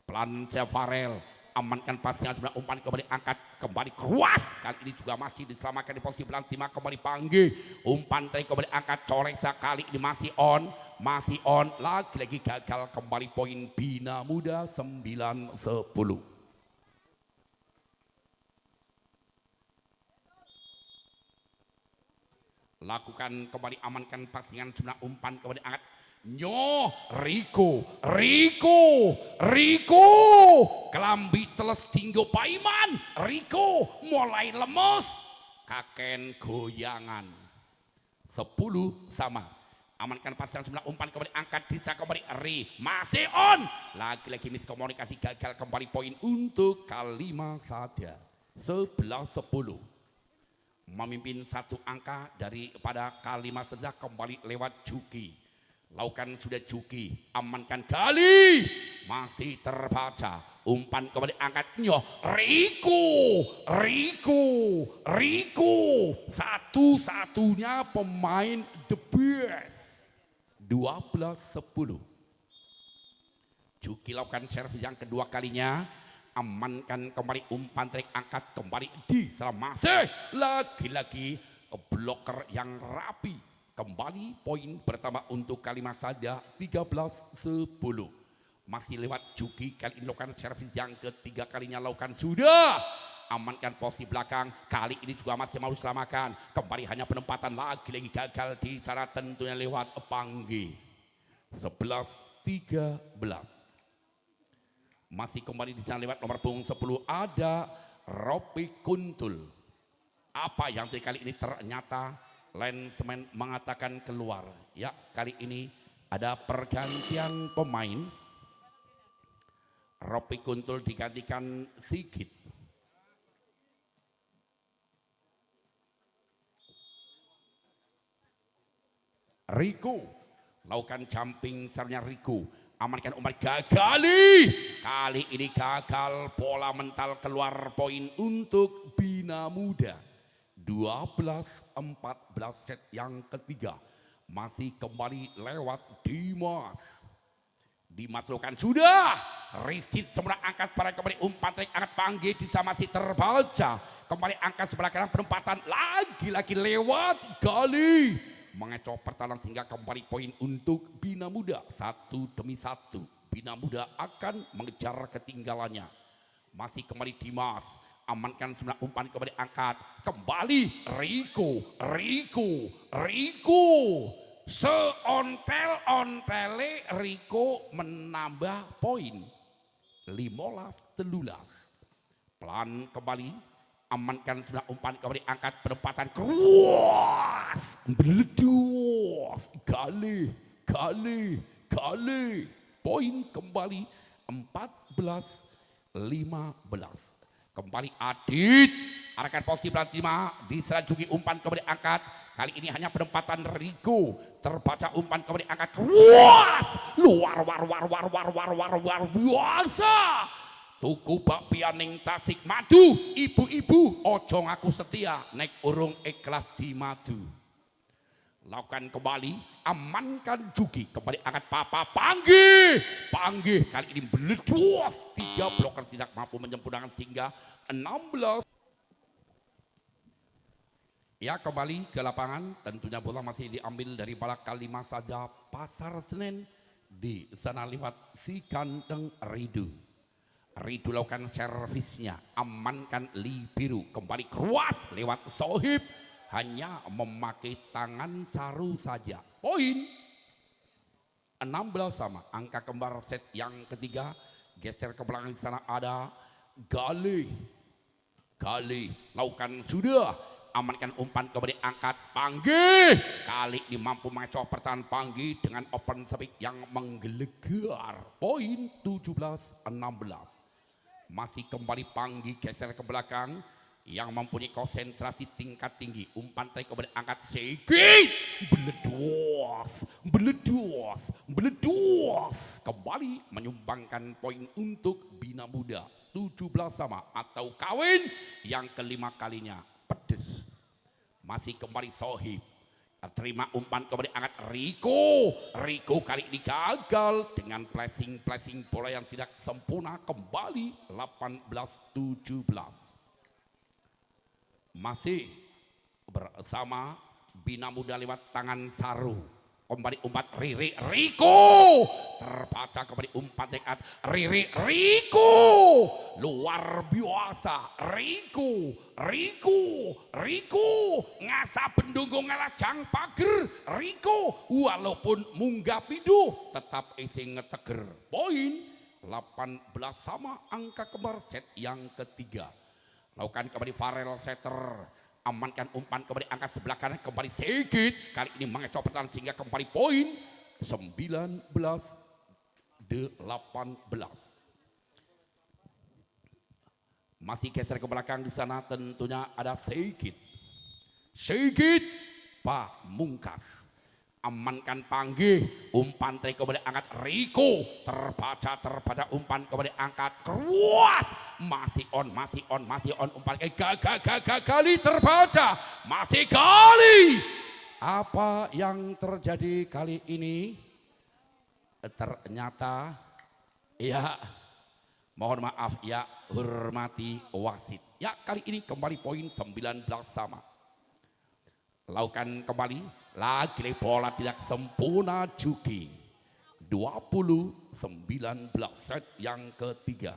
pelan Farel, amankan pasnya sudah umpan kembali angkat kembali keras, kali ini juga masih diselamatkan di posisi belang timah. Kembali Panggi, umpan tadi kembali angkat colek sekali ini masih on lagi-lagi gagal. Kembali poin Bina Muda 9-10. Lakukan kembali, amankan pasingan sudah umpan kembali angkat Riko kelambi teles tinggo Paiman. Riko mulai lemes, kaken goyangan 10 sama. Amankan pasangan sebelah umpan kembali angkat bisa kembali masih on, lagi-lagi miskomunikasi gagal. Kembali poin untuk Kalima saja 11-10. Memimpin 1 angka daripada Kalima saja. Kembali lewat Juki, lakukan sudah Juki, amankan kali masih terbaca, umpan kembali angkat Riko satu-satunya pemain the best 12-10. Juki lakukan servis yang kedua kalinya, amankan kembali umpan trik angkat kembali di masih lagi-lagi bloker yang rapi. Kembali poin pertama untuk Kalima saja 13-10. Masih lewat Juki, kali ini lakukan servis yang ketiga kalinya, lakukan sudah, amankan posisi belakang, kali ini juga masih mau diselamatkan. Kembali hanya penempatan lagi-lagi gagal di sana, tentunya lewat Panggi 11-13. Masih kembali di sana lewat nomor punggung 10 ada Ropi Kuntul. Apa yang kali ini ternyata linesman mengatakan keluar. Ya, kali ini ada pergantian pemain. Ropi Kuntul digantikan Sigit. Riko lakukan jumping sernya Riko, amankan umpan gagali. Kali ini gagal, bola mental keluar, poin untuk Bina Muda 12-14 set yang ketiga. Masih kembali lewat Dimas lakukan sudah, Rizky sebelah angkat pada kembali umpan trik angkat Panggi bisa masih terbaca. Kembali angkat sebelah kanan penempatan lagi-lagi lewat Gali, mengecoh pertahanan sehingga kembali poin untuk Bina Muda 1-1. Bina Muda akan mengejar ketinggalannya. Masih kembali Dimas, amankan sebelah umpan kembali angkat kembali Riko seontel-ontele Riko menambah poin 15-13. Pelan kembali, amankan sudah umpan kembali angkat penempatan keras meledos kali poin kembali 14-15. Kembali Adit arahkan posisi belakang 5 diselanjuti umpan kembali angkat, kali ini hanya penempatan Riko, terbaca umpan kembali angkat keras luar biasa. Tuku bakpianing Tasik madu, ibu-ibu ojo ngaku setia nek urung ikhlas di madu. Lakukan kembali, amankan Juki, kembali angkat Papa Panggi kali ini meledos, 3 bloker tidak mampu menyempurnakan sehingga 16. Ya, kembali ke lapangan, tentunya bola masih diambil dari para Kalima saja Pasar Senen. Di sana lewat si kandang Ridu. Ridu lakukan servisnya, amankan Li Biru, kembali keruas lewat Sohib, hanya memakai tangan Saru saja. Poin 16 sama, angka kembar set yang ketiga. Geser ke belakang, di sana ada Gali lakukan sudah, amankan umpan kembali angkat Panggi, kali ini mampu mengecoh pertahanan Panggi dengan open speed yang menggelegar. Poin 17-16, masih kembali Panggi geser ke belakang yang mempunyai konsentrasi tingkat tinggi. Umpan tadi kembali angkat Sigit, beledos kembali menyumbangkan poin untuk Bina Muda. 17 sama atau kawin yang kelima kalinya. Pedes. Masih kembali Sohib, terima umpan kembali angkat Riko kali ini gagal dengan flashing bola yang tidak sempurna. Kembali 18-17, masih bersama Bina Muda lewat tangan Saru, kembali umpan Riko, terbaca kembali umpan dekat Riko, luar biasa. Riko ngasa bendunggo ngelajang pager. Riko walaupun munggah piduh tetap isi ngeteger. Poin 18 sama, angka kembar set yang ketiga. Lakukan kembali Farel setter, amankan umpan kembali angkat sebelah kanan, kembali Sigit, kali ini mengecoh pertahanan sehingga kembali poin 19-18. Masih geser ke belakang, di sana tentunya ada Sigit Pamungkas, amankan Panggi, umpan tadi kembali angkat Riko, terbaca umpan kembali angkat keruas, masih on umpan kali terbaca, masih Gali. Apa yang terjadi kali ini? Ternyata ya, mohon maaf ya, hormati wasit. Ya, kali ini kembali poin 19 sama. Lakukan kembali, lagi bola tidak sempurna Juki. 20-19 set yang ketiga.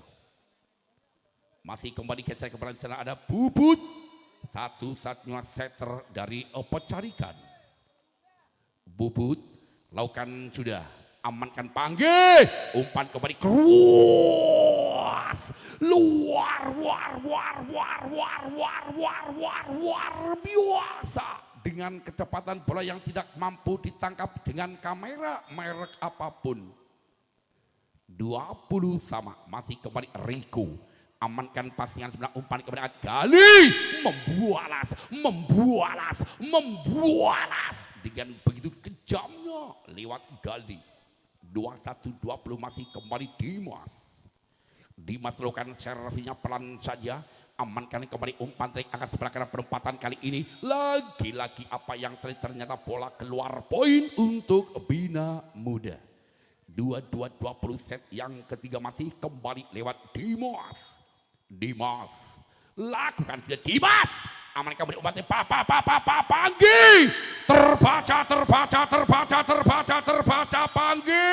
Masih kembali geser ke belakang, sana ada Bubut, satu-satunya setter dari Pecarikan. Bubut lakukan sudah, amankan Panggi, umpan kembali keruas, luar biasa dengan kecepatan bola yang tidak mampu ditangkap dengan kamera merek apapun. 20 sama, masih kembali Riko, amankan pasingan sebelah umpan kepada Gali, membualas dengan begitu kejamnya lewat Gali. 21-20, masih kembali Dimas lakukan servisnya pelan saja, amankan kembali umpan trik angkat sebelah kanan perempatan kali ini. Lagi-lagi apa yang ternyata bola keluar. Poin untuk Bina Muda. 22-20 set yang ketiga, masih kembali lewat Dimas lakukan sudah, Dimas amankan kembali umpan Panggi, terbaca Panggi,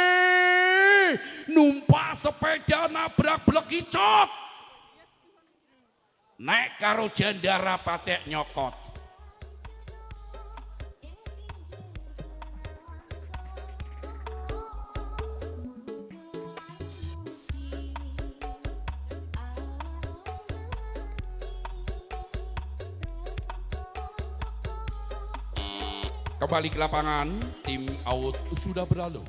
numpak sepeda nabrak blekicot, naik karo jandara patek nyokot. Kembali ke lapangan, tim out sudah berlalu.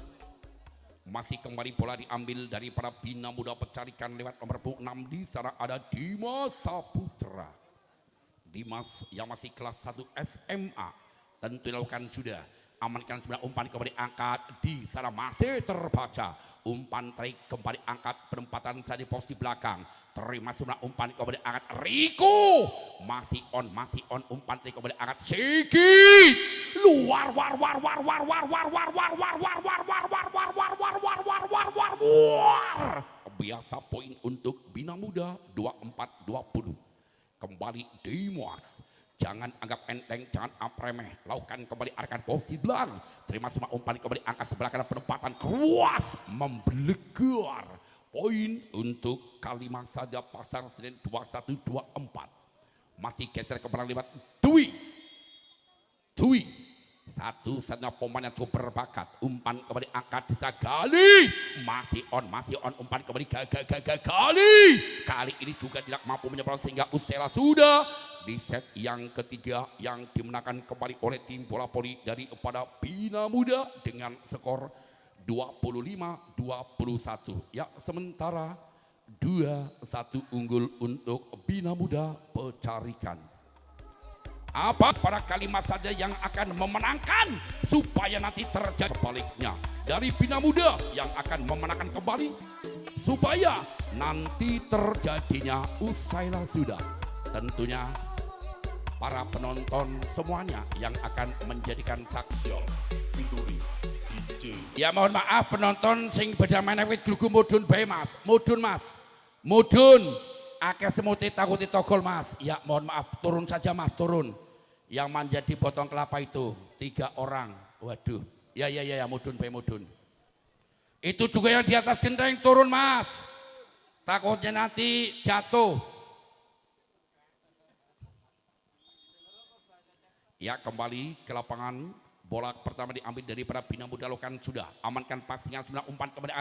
Masih kembali bola diambil dari para Bina Muda Pecarikan lewat nomor 6. Di sana ada Dimas Saputra. Dimas yang masih kelas 1 SMA. Tentu dilakukan sudah. Amankan sebelah umpan kembali angkat. Di sana masih terbaca. Umpan trik kembali angkat, penempatan saya di posisi belakang. Terima sebelah umpan kembali angkat Riko. Masih on umpan trik kembali angkat Sigit. Luar biasa, poin untuk Bina Muda. 24-20. Kembali Dimas, jangan anggap enteng, jangan apremeh. Lakukan kembali arahkan posisi belakang. Terima semua umpan kembali angkat sebelah kanan penempatan keruas membelegar. Poin untuk Kalima saja Pasar Senen 21-24. Masih geser ke belakang lewat Dwi. Satu satunya pemain yang cukup berbakat. Umpan kembali angkat bisa gali. Masih on umpan kembali gali. Kali ini juga tidak mampu menyeberang sehingga Usela sudah di set yang ketiga yang dimenangkan kembali oleh tim bola voli daripada Bina Muda dengan skor 25-21. Ya, sementara 2-1 unggul untuk Bina Muda Pecarikan. Apa para Kalima saja yang akan memenangkan supaya nanti terjadi sebaliknya dari Bina Muda yang akan memenangkan kembali supaya nanti terjadinya usailah sudah tentunya para penonton semuanya yang akan menjadikan saksi. Ya mohon maaf penonton sing beda menewit glugu mudun bae Mas. Mudun akeh semuti takuti togol Mas. Ya mohon maaf turun saja Mas, turun. Yang manja di potong kelapa itu 3 orang. Waduh. Ya mudun bae mudun. Itu juga yang di atas genteng turun Mas. Takutnya nanti jatuh. Ya kembali ke lapangan. Bola pertama diambil daripada Bina Muda Lokan sudah amankan passingnya sudah umpan kembali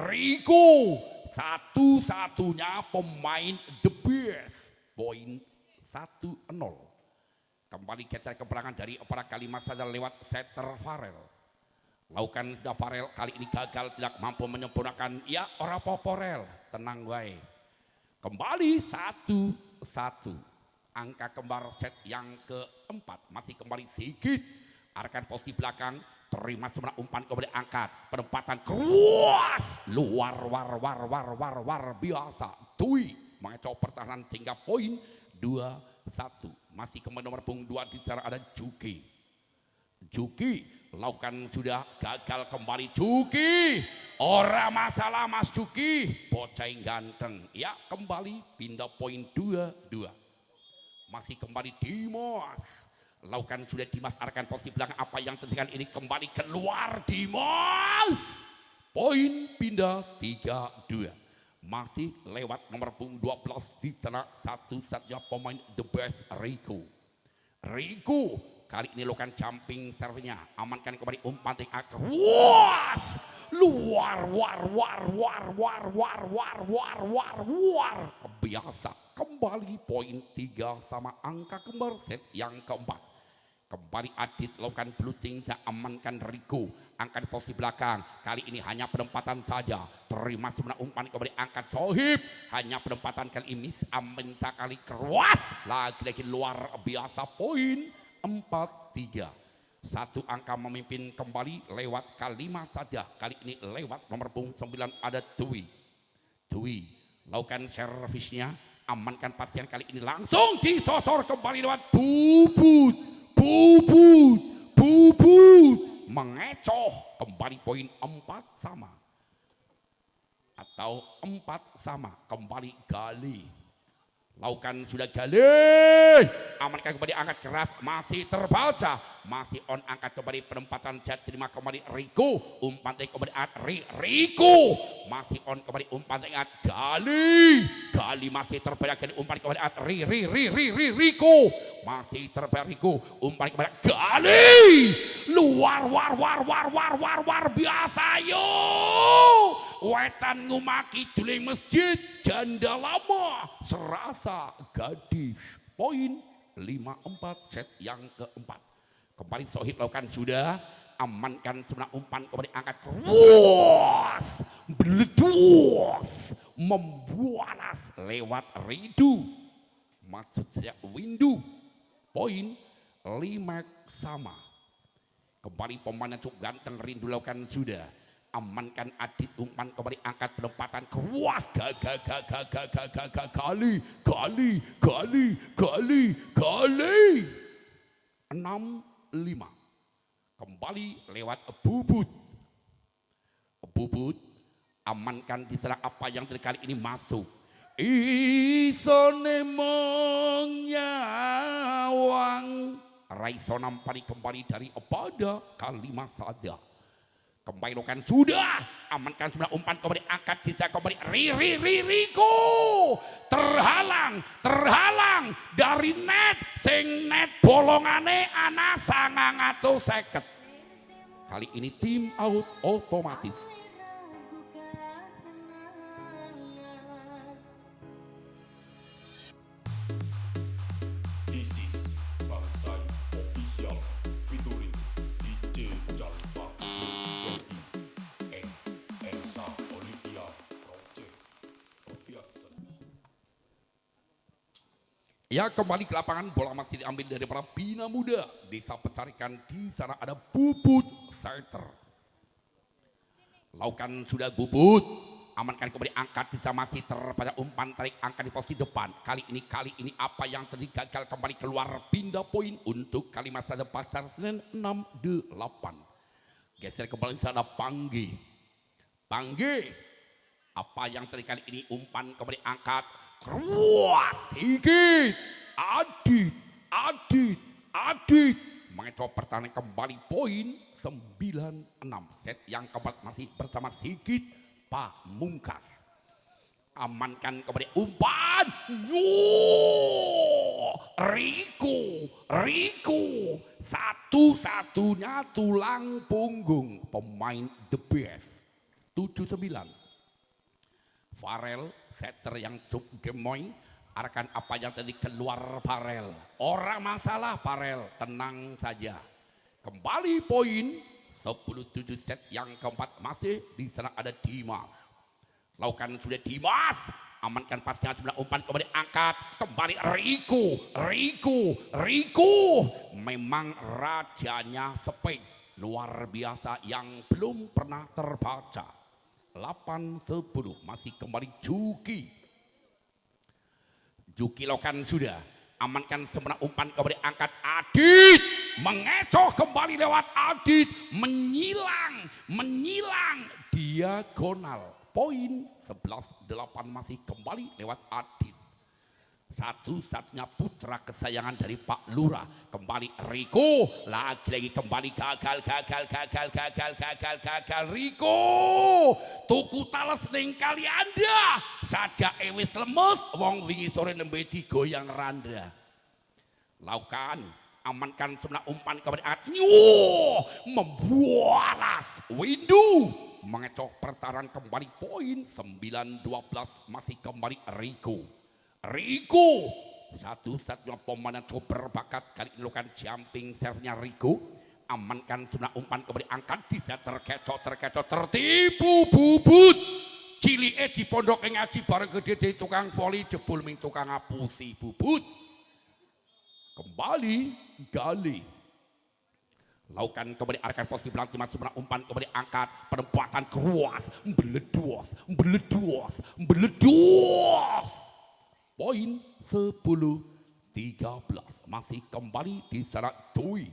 Riku satu-satunya pemain the best. Poin 1-0. Kembali geser ke belakang dari para Kalima saja lewat setter Farel. Lakukan sudah Farel kali ini gagal tidak mampu menyempurnakan. Ya ora poporel tenang wae. Kembali 1-1. Angka kembar set yang keempat masih kembali Sigit arahkan posisi belakang terima sebenarnya umpan kembali angkat penempatan keruas luar war biasa Dwi mengecoh pertahanan sehingga poin 2-1 masih kembali nomor punggung 2 di sana ada Juki lakukan sudah gagal kembali Juki ora masalah Mas Juki bocah ganteng ya kembali pindah poin 2-2. Masih kembali Dimas. Lakukan sudah Dimas arahkan posisi belakang apa yang terjadi ini kembali keluar Dimas. Poin pindah 3-2. Masih lewat nomor punggung 12 di sana satu-satunya pemain the best Riku kali ini lakukan jumping serve-nya amankan kembali umpan tingkat was luar biasa kembali poin 3 sama angka kembar set yang keempat kembali Adit lakukan fluting saya amankan Riku angkat posisi belakang kali ini hanya penempatan saja terima sebenarnya umpan kembali angkat Sohib hanya penempatan kali ini amin sekali keras lagi luar biasa poin 4-3 satu angka memimpin kembali lewat Kalima saja kali ini lewat nomor punggung 9 ada Dwi lakukan servisnya amankan pasien kali ini langsung disosor kembali lewat Bubut mengecoh kembali poin 4 sama atau 4 sama kembali Gali lakukan sudah Gali amankan kembali angkat keras masih terbaca masih on angkat kembali penempatan set terima kembali Riku umpan kembali Riku masih on kembali umpan ingat Gali masih terbayar kembali umpan kembali Riku masih terbayar Riku umpan kembali Gali luar war biasa yo wetan ngumaki duling masjid janda lama serasa gadis poin 5-4 set yang keempat kembali Sohib lakukan sudah amankan sebenarnya umpan kembali angkat keruas beledos membuanas lewat Ridu maksudnya Windu poin 5 sama kembali pemain yang cukup ganteng Rindu lakukan sudah amankan Adit umpan kembali angkat penempatan keruas Gali 6-5 kembali lewat Bubut amankan di sana apa yang terkali ini masuk isone menyawang raiso nampani kembali dari pada kalimat sada. Kembali lokan sudah amankan sudah umpan kembali angkat sisa kembali riko terhalang dari net sing net bolongane ana 950. Kali ini tim out otomatis. This is Bangsai Official featuring DJ Jalpa Jogi and Elsa Olivia Project Production. Ya, kembali ke lapangan, bola masih diambil dari para Bina Muda. Desa Pecarikan, di sana ada Bubut Setter. Laukan sudah Bubut, amankan kembali angkat sisa masih terpada umpan tarik angkat di posisi depan. Kali ini apa yang terjadi, gagal kembali keluar, pindah poin untuk Kalimat Sada Pasar Senen 6-8. Geser kembali sana Panggi, apa yang terjadi kali ini, umpan kembali angkat keluar sedikit. Adit mengecoh pertahanan kembali poin 9-6. Set yang keempat masih bersama Sigit Pamungkas. Amankan kembali umpan. Riko satu-satunya tulang punggung pemain the best 79. Farel setter yang cukup gemoy, arahkan apa yang tadi keluar Farel. Orang masalah Farel, tenang saja. Kembali poin 10-7. Set yang keempat masih di sana ada Dimas. Lakukan sudah Dimas, amankan pasnya sebelah umpan kembali angkat, kembali Riko. Memang rajanya Sepeng, luar biasa yang belum pernah terbaca. 8-10 masih kembali Juki lakukan sudah, amankan sebelah umpan kembali angkat Adit, mengecoh kembali lewat Adit, menyilang diagonal. Poin 11-8 masih kembali lewat Adit. Satu-satunya putra kesayangan dari Pak Lurah, kembali Riko, lagi kembali gagal Riko, tuku tales ning kali Anda saja ewis lemes, wong wingi sore nembe digoyang randa. Laukan, amankan sebelah umpan kembali angkat, membualas Windu, mengecoh pertahanan kembali poin 9-12 masih kembali Riko, satu-satunya pemain yang cukup berbakat kali ini lakukan jumping serve-nya Riko. Amankan sebelah umpan kembali angkat, bisa terkecoh tertipu Bubut. Cilike di pondok ngaji bareng gede dari tukang voli, jebul ming tukang ngapusi Bubut. Kembali Gali. Lakukan kembali arahkan posisi belakang Dimas sebelah umpan kembali angkat, penempatan keruas, meledos. Poin 10-13 masih kembali di sana Dwi.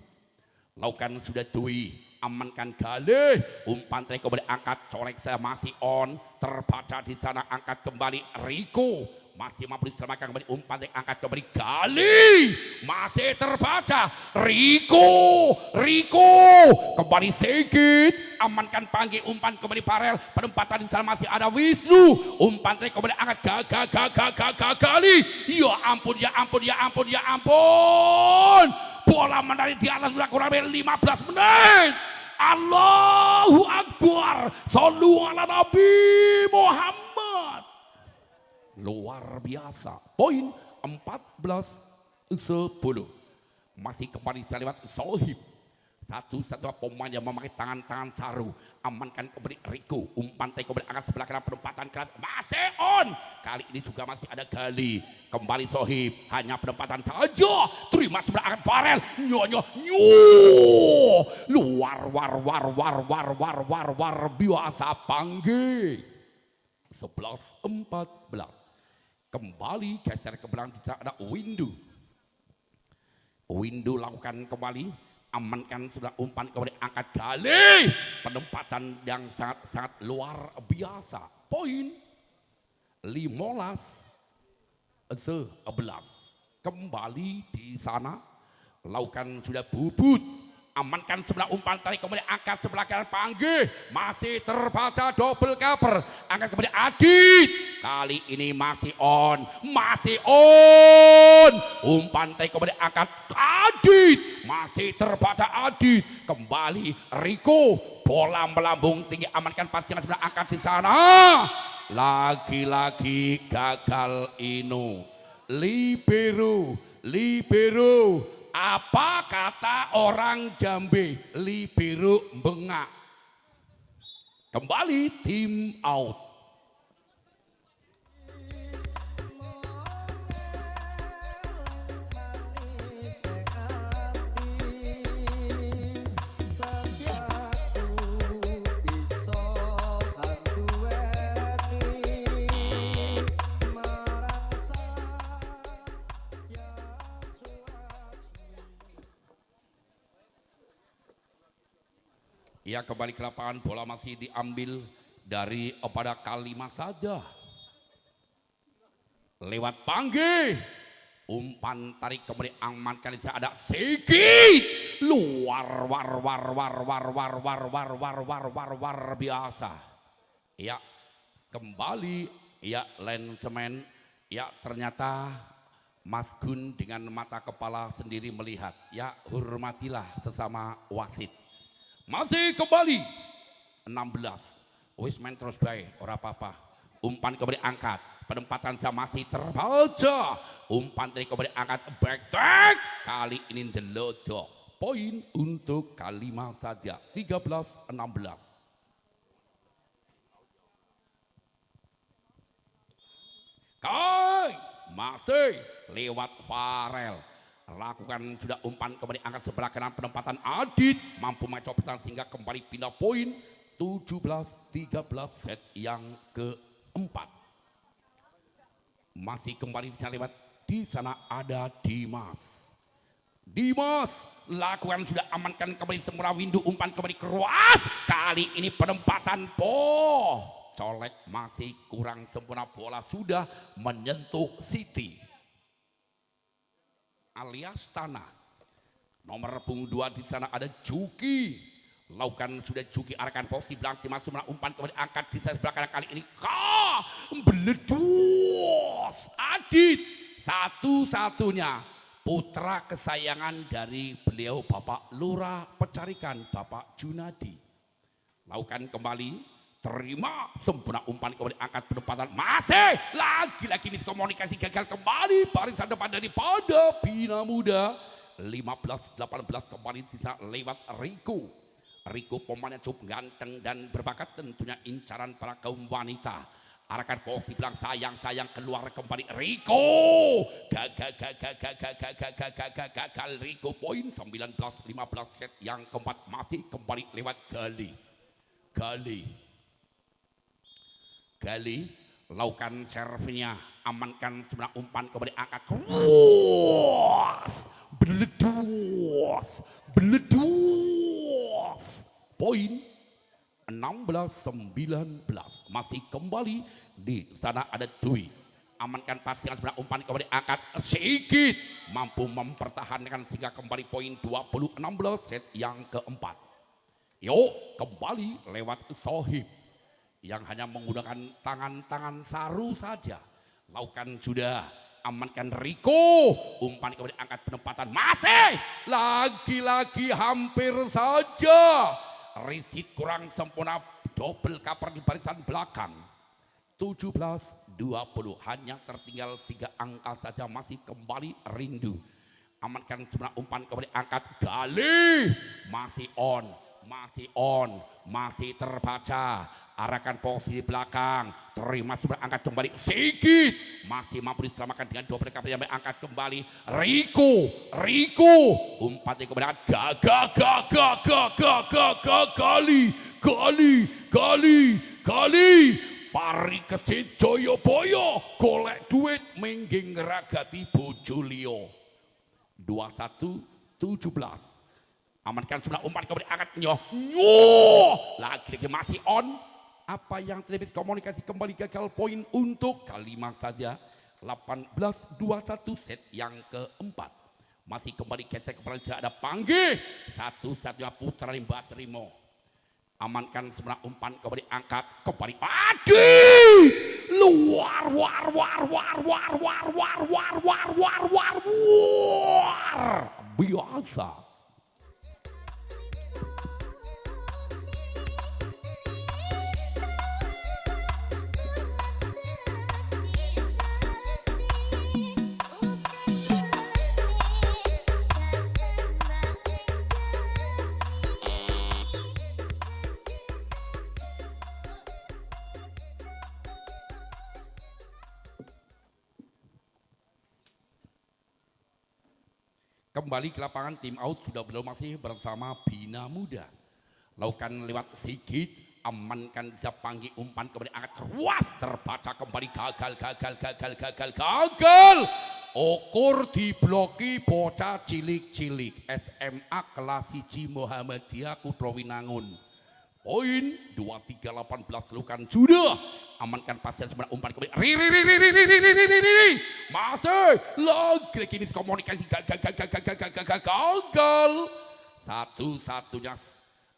Lakukan sudah Dwi, amankan Galih, umpan tarik kembali angkat, colek saya masih on, terbaca di sana angkat kembali Riko, masih mampu diselamatkan kembali umpan tarik angkat kembali Galih, masih terbaca Riko, kembali Sigit, amankan Panggi, umpan kembali Farel, penempatan di sana masih ada Wisnu, umpan tarik kembali angkat Galih, ya ampun, bola menari di atas sudah kurang lebih 15 menit. Allahu Akbar, sallu ala Nabi Muhammad. Luar biasa. Poin 14-10 masih kembali lewat Sohib, satu-satunya pemain yang memakai tangan saru. Amankan kembali Riko, umpan tarik kembali angkat sebelah kanan, penempatan keras masih on. Kali ini juga masih ada Gali, kembali Sohib, hanya penempatan saja, terima sebelah angkat Farel, luar biasa Panggi. 11-14 kembali geser ke belakang, di sana ada Windu lakukan kembali, amankan sudah umpan kembali angkat Gali, penempatan yang sangat luar biasa. Poin 15-14 11. Kembali di sana, lakukan sudah bubut, amankan sebelah umpan tarik, kemudian angkat sebelah kanan panggil, masih terbaca double cover, angkat kemudian Adit, kali ini masih on, umpan tarik kemudian angkat Adit, masih terbaca Adit, kembali Riko, bola melambung tinggi, amankan pasti yang sebelah angkat di sana, lagi-lagi gagal Inu. Libero, apa kata orang Jambi? Libero bengak. Kembali tim out. Ya, kembali ke lapangan, bola masih diambil dari pada Kalimah saja. Lewat Panggi, umpan tarik kemudian amankan, ada Sigit, luar biasa. Ya, kembali ya Lensman, ya ternyata Mas Gun dengan mata kepala sendiri melihat. Ya, hormatilah sesama wasit. Masih kembali 16. Wis main terus baik, ora apa-apa. Umpan kembali angkat, penempatan saya masih terbaca. Umpan dari kembali angkat, back tag. Kali ini delodok. Poin untuk Kalimah saja, 13-16. Kai masih lewat Farel. Lakukan sudah umpan kembali angkat sebelah kanan, penempatan Adit mampu mencoba sehingga kembali pindah poin 17-13 set yang keempat. Masih kembali di sana lewat, di sana ada Dimas. Lakukan sudah amankan kembali semua windu, umpan kembali keras. Kali ini penempatan colek masih kurang sempurna, bola sudah menyentuh Siti alias tanah. Nomor punggung 2 di sana ada Juki. Lakukan sudah Juki arahkan posisi belakang, masuk umpan kembali angkat di sebelah kanan, kali ini beledus Adit, satu-satunya putra kesayangan dari beliau Bapak Lurah Pecarikan, Bapak Junadi. Lakukan kembali, terima sempurna umpan kembali angkat, penempatan masih lagi-lagi miskomunikasi gagal, kembali barisan depan daripada Bina Muda 15-18 kembali sisa lewat Riko pemain yang cukup ganteng dan berbakat, tentunya incaran para kaum wanita. Arahkan posisi bilang sayang keluar kembali Riko, gagal Riko, poin 19-15 set yang keempat. Masih kembali lewat Gali, lakukan servisnya, amankan sebelah umpan kembali angkat, beledus, poin 16-19. Masih kembali di sana ada Dwi, amankan pasangan sebelah umpan kembali angkat, Sigit mampu mempertahankan sehingga kembali poin 20-16 set yang keempat. Yuk kembali lewat Sohib yang hanya menggunakan tangan-tangan saru saja. Lakukan sudah, amankan Riko, umpan kembali angkat, penempatan masih lagi-lagi hampir saja Rizky kurang sempurna, double cover di barisan belakang. 17-20, hanya tertinggal 3 angka saja. Masih kembali Rindu, amankan sebelah umpan kembali angkat, Gali masih terbaca, arahkan posisi belakang, terima sudah angkat kembali, Sigit masih mampu diselamatkan dengan double cover yang angkat kembali, Riko umpannya kembali Gali pari kesit Joyoboyo, golek duit mengging ragati bojo liya. 21-17. Amankan sebelah umpan kembali angkat, lagi-lagi masih on. Apa yang terjadi, komunikasi kembali gagal, poin untuk Kalimah saja. 18-21 set yang keempat. Masih kembali gesek kepala ada panggih. Satu-satunya putra Mbak Trimo. Amankan sebenarnya umpan kembali angkat. Kembali Adi. Luar. Biasa. Kembali ke lapangan tim out sudah belum masih bersama Bina Muda. Lakukan lewat Sigit, amankan bisa panggil umpan kembali angkat keras terbaca kembali gagal. Okur dibloki bocah cilik-cilik SMA kelas 1 Muhammadiyah Kutrawinangun. Poin 23-18 lakukan sudah amankan pasien sebenarnya umpan kembali masih lagi kini komunikasi gagal satu-satunya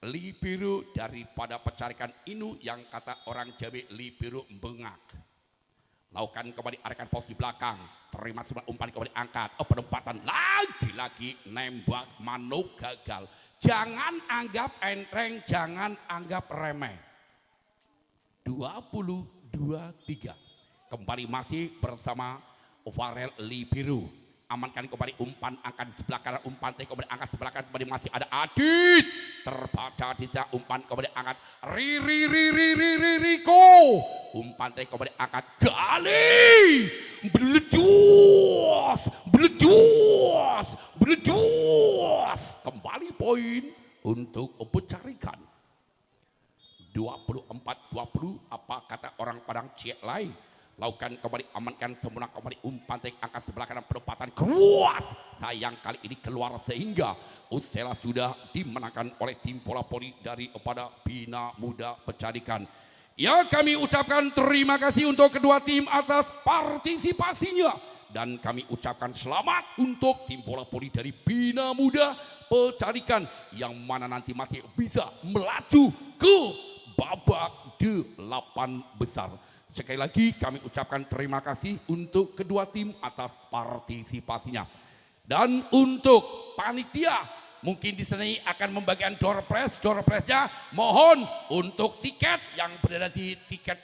libero daripada pencarikan Inu yang kata orang Jawa libero bengak. Lakukan kembali arahkan pos di belakang, terima sebenarnya umpan kembali angkat penempatan lagi-lagi nembak manuk gagal. Jangan anggap enteng, jangan anggap remeh. 20-23. Kembali masih bersama Farel Libero. Amankan kembali umpan angkat di sebelah kanan, umpan kembali angkat sebelah kanan, kembali masih ada Adit. Terbaca di sana umpan kembali angkat Riko. Umpan kembali angkat Gali. Beledos. Kembali poin untuk pencarikan. 24-20 apa kata orang Padang Ciek Lai. Lakukan kembali amankan semua kembali umpan angkat sebelah kanan penempatan keras. Sayang kali ini keluar sehingga Usela sudah dimenangkan oleh tim bola voli daripada Bina Muda Pencarikan. Ya, kami ucapkan terima kasih untuk kedua tim atas partisipasinya. Dan kami ucapkan selamat untuk tim bola voli dari Bina Muda Pencarikan yang mana nanti masih bisa melaju ke babak 8 besar. Sekali lagi kami ucapkan terima kasih untuk kedua tim atas partisipasinya. Dan untuk panitia mungkin di sini akan membagikan door prize. Door prize-nya mohon untuk tiket yang berada di tiket